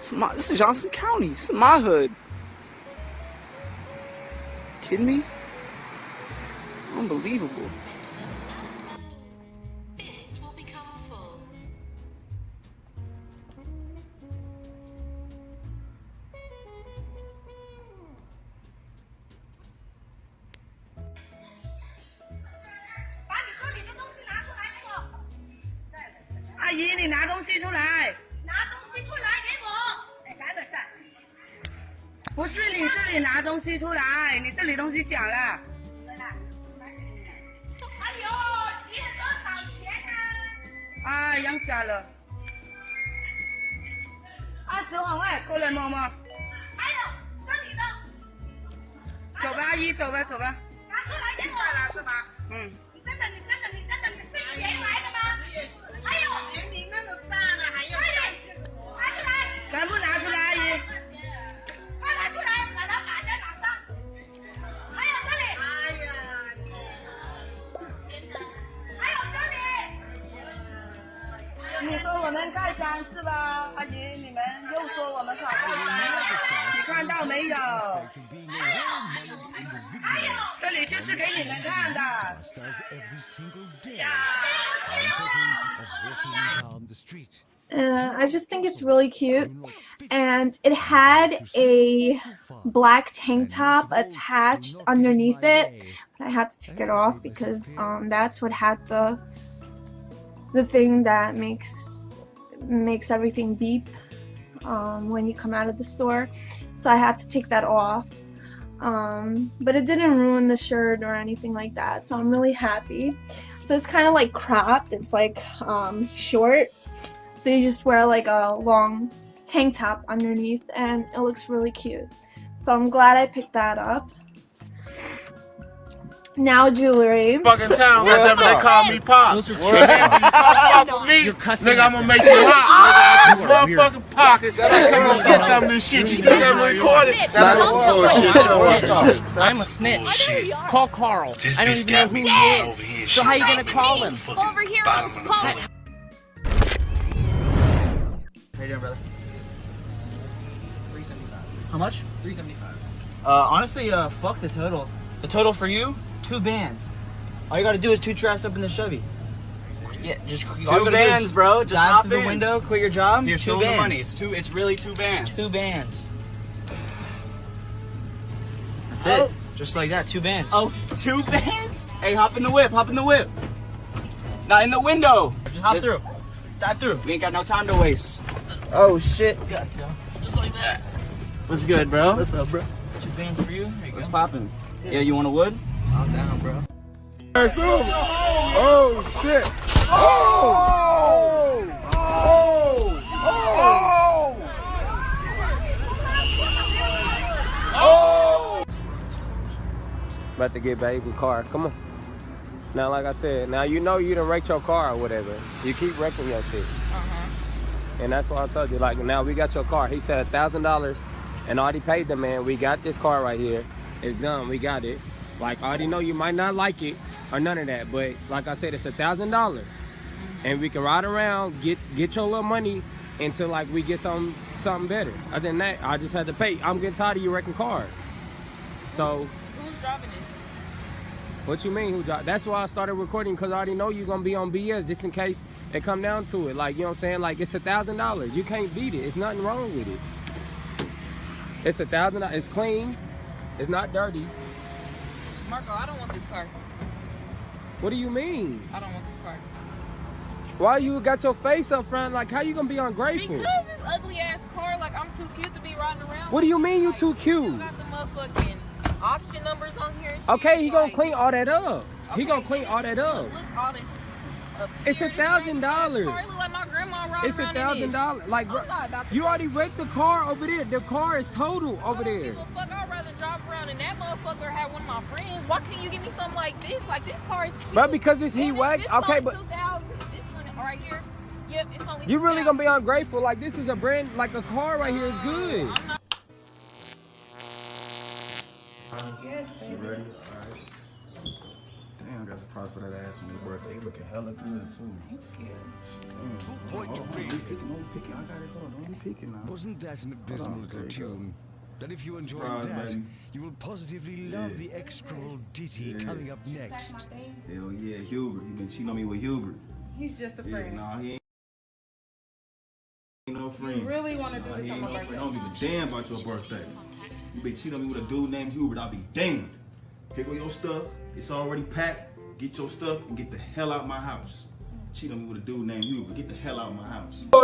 This is Johnson County. This is my hood. Kidding me? Unbelievable. Bins will become full. I just think it's really cute, and it had a black tank top attached underneath it, but I had to take it off because that's what had the thing that makes everything beep when you come out of the store, so I had to take that off. But it didn't ruin the shirt or anything like that, so I'm really happy. So it's kind of like cropped, it's like short, so you just wear like a long tank top underneath and it looks really cute. So I'm glad I picked that up. now jewelry. Fucking town, goddamn, they call me Pop. And then when you come fuck with me, nigga, I'm gonna make you hot, nigga. Out your motherfucking pockets. Come on, get some of this shit. You still got me recorded? I'm a snitch. Call Carl. I don't even know who he is. So how you gonna call him? Over here. Call him. How you doing, brother? $375. How much? $375. Honestly, fuck the total. The total for you? 2 bands. All you gotta do is 2 traps up in the Chevy. Yeah, just 2 bands, bro. Just dive hop through the in. window, quit your job. Here, 2 show 'em bands. the money. It's really 2 bands. 2 bands. That's it. Just like that, 2 bands. Oh, 2 bands? Hey, hop in the whip. Hop in the whip. Not in the window. Just hop through. Dive through. We ain't got no time to waste. Oh shit. Gotcha. Just like that. What's good, bro? What's up, bro? 2 bands for you. There you What's go. poppin'? Yeah, you want a wood? I'm down, bro. It's over. Oh shit. Oh! Oh! Oh! Oh! About to get baby car. Come on. Now, like I said, now you know you done wrecked your car or whatever. You keep wrecking your shit. And that's why I told you, like, now we got your car. He said $1,000 and already paid the man. We got this car right here. It's done. We got it. Like, I already know you might not like it or none of that, but like I said, it's $1,000. And we can ride around, get your little money until like we get something better. Other than that, I just had to pay. I'm getting tired of you wrecking cars. So Who's driving this? what you mean? That's why I started recording, because I already know you're gonna be on BS just in case it come down to it. Like, you know what I'm saying? Like, it's $1,000. You can't beat it. It's nothing wrong with it. It's $1,000. It's clean. It's not dirty. Marco, I don't want this car. What do you mean? I don't want this car. Why you got your face up front? Like, how you gonna be ungrateful? Because this ugly ass car, like I'm too cute to be riding around. What do you mean you too cute? You got the motherfucking auction numbers on here. And shit. Okay, he gonna Like, clean all that up. He okay, gonna clean all that up. Look all this. It's $1,000. Like my grandma ride It's around in this. $1,000. Like, I'm not about to you already wrecked the car over there. The car is total over there. Fuck, I'd rather drive around and that motherfucker had one of my friends. Why can't you give me something like this? Like this car is cute. But because it's heat And wax, this okay, song's but 2000. This one right here. Yep, it's only you really 2000. gonna be ungrateful. Like, this is a brand, like a car right here is good. I'm not. She ready? Alright. Damn, I got surprised for that ass on your birthday. You looking hella good too. Wasn't that an abysmal little tune? That if you enjoyed Surprise, that, baby. you will positively love the extra old ditty coming up next. Hell yeah, Hubert. He been cheating on me with Hubert. He's just a Yeah, friend. nah, he ain't no friend. You really want to do Nah, this he on ain't my no friend. birthday? I don't give a damn about your birthday. You been cheating on me with a dude named Hubert. I'll be damned. Pick up your stuff. It's already packed. Get your stuff and get the hell out my house. Cheat on me with a dude named Hubert. Get the hell out of my house. Fuck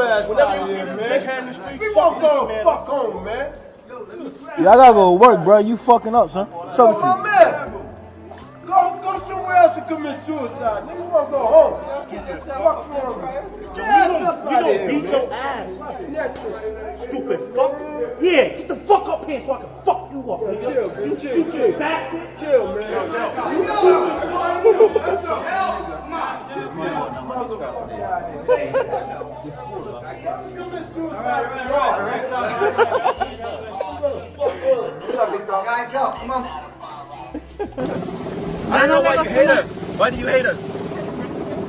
on, man. Yeah, I gotta go to work, bro. You fucking up, son. So my man. Go somewhere else and commit suicide. Nigga, you wanna go home? Fuck wrong, man. Get your ass up out of here, beat your ass. Stupid fuck. Yeah, get the fuck up here so I can fuck you up. Nigga. Chill, bastard. Chill, man. What's up, big dog? Guys, go. Come on. I don't know why you hate us. Why do you hate us?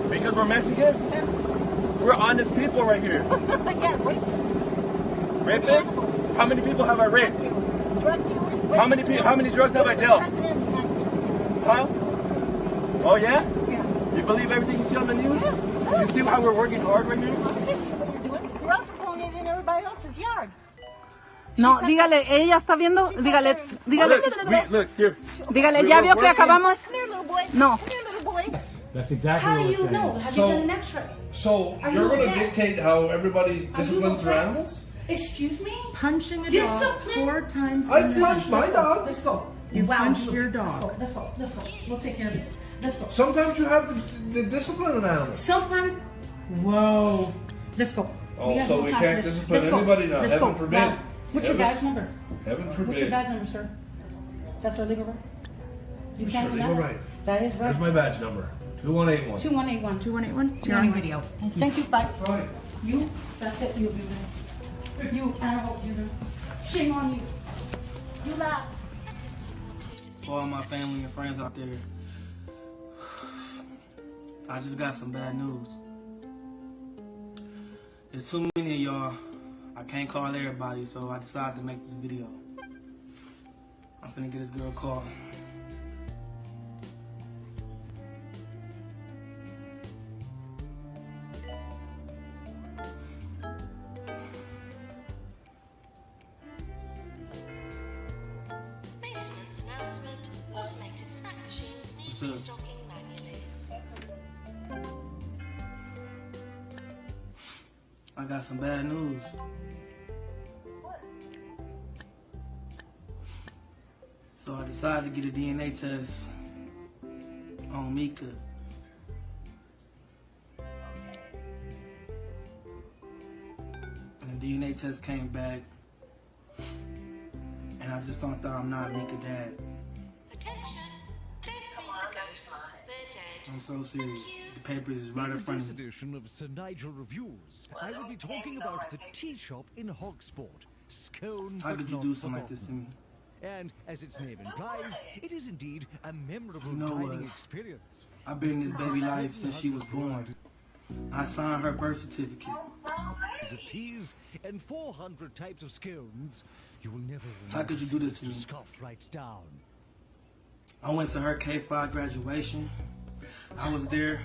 Because we're Mexicans? We're honest people right here. Rapists? How many people have I raped? How many drugs have I dealt? Huh? Oh yeah? You believe everything you see on the news? You see how we're working hard right here? You're also pulling it in everybody else's yard. No, dígale, ella está viendo, dígale, Look, here. dígale, ya vio que acabamos. No. That's exactly How what do it's you saying. know? Have you done an x-ray? So Are you're you going a to vet? dictate how everybody Are disciplines you a their vet? animals? Excuse me? Punching a Discipline? dog 4 times I a minute. punched my dog. Let's go. You Wow. punched your dog. Let's go. We'll take care of this. Let's go. Sometimes you have to discipline an animal. Sometimes. Whoa. Let's go. Oh, have so no we time can't for this. discipline Let's go. anybody now. Let's Heaven go. forbid. Wow. What's your Heaven- badge number? Heaven What's your forbid. badge number, sir? That's our legal right? You It's can't your deny legal that. right. That is right. Here's my badge number. 2181. 2181. 2181. You're on video. Thank you. Bye. You, that's it, you abuser. You animal abuser. Shame on you. You laugh. For all my family and friends out there, I just got some bad news. There's too many of y'all. I can't call everybody, so I decided to make this video. I'm finna get this girl a call. Maintenance announcement. Automated snack machines need restocking manually. I got some bad news. So I decided to get a DNA test on Mika. And the DNA test came back, and I just found out I'm not Mika's dad. Attention. Don't feed the ghosts. They're dead. I'm so serious. The papers is right in front this of me. edition of Sir Nigel Reviews, I will be talking about the tea shop in Hogsport. Scones, How but could you not do something like this to forgotten. me? And as its name implies, it is indeed a memorable You know dining what? experience. I've been in this baby life since she was born. I signed her birth certificate. Of teas and 400 types of scones, you will never How could you do this to me? scoff right down. I went to her K-5 graduation. I was there.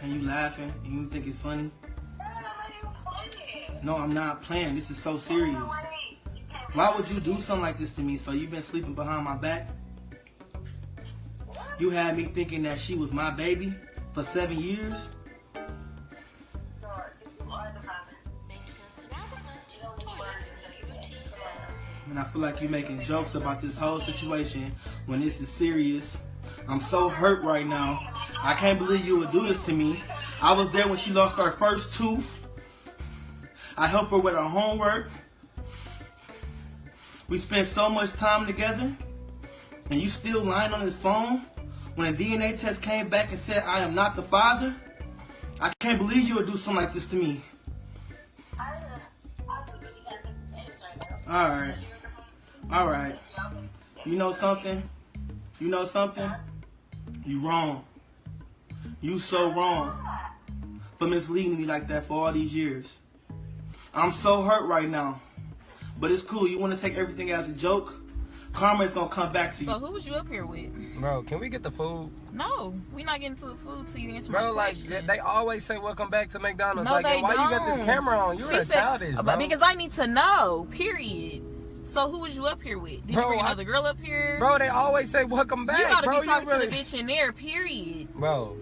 And you laughing and you think it's funny? No, I'm not playing. This is so serious. Why would you do something like this to me? So you've been sleeping behind my back? You had me thinking that she was my baby for 7 years? Maintenance announcement. Toilets need routine servicing. And I feel like you're making jokes about this whole situation when this is serious. I'm so hurt right now. I can't believe you would do this to me. I was there when she lost her first tooth. I helped her with her homework. We spent so much time together. And you still lying on this phone when a DNA test came back and said I am not the father? I can't believe you would do something like this to me. Alright. Alright. You know something? You know something? You wrong. You so wrong for misleading me like that for all these years. I'm so hurt right now. But it's cool. You want to take everything as a joke? Karma is going to come back to you. So who was you up here with? Bro, can we get the food? No, we're not getting to the food till you answer Bro, my like, question. they always say welcome back to McDonald's. No, like, they why don't. you got this camera on? You're She a said- childish, bro. Because I need to know, period. So who was you up here with? Did Bro, you bring I- another girl up here? Bro, they always say welcome back, You gotta bro. be talking you really... to the bitch in there, period. Bro.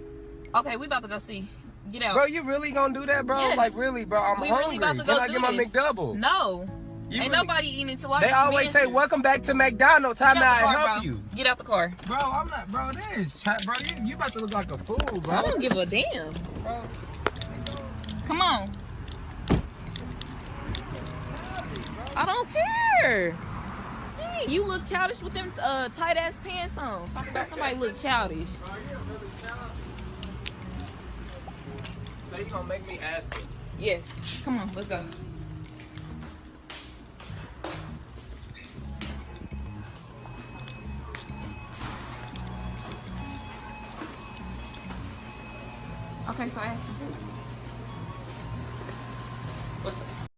Okay, we about to go see. Get out. Bro, you really gonna do that, bro? Yes. Like, really, bro? I'm We hungry. really about to Can go I do get my this. McDouble? No. You Ain't really- nobody eating until I They get some always say answers. welcome back to McDonald's. How Get may out I the car, help bro. you? Get out the car. Bro, I'm not, bro, that is, bro, you about to look like a fool, bro. I don't give a damn. Bro. Come on. I don't care. Hey, you look childish with them tight ass pants on. Talk about somebody look childish. So you gonna make me ask you? Yes. Come on, let's go. Okay, so I asked you.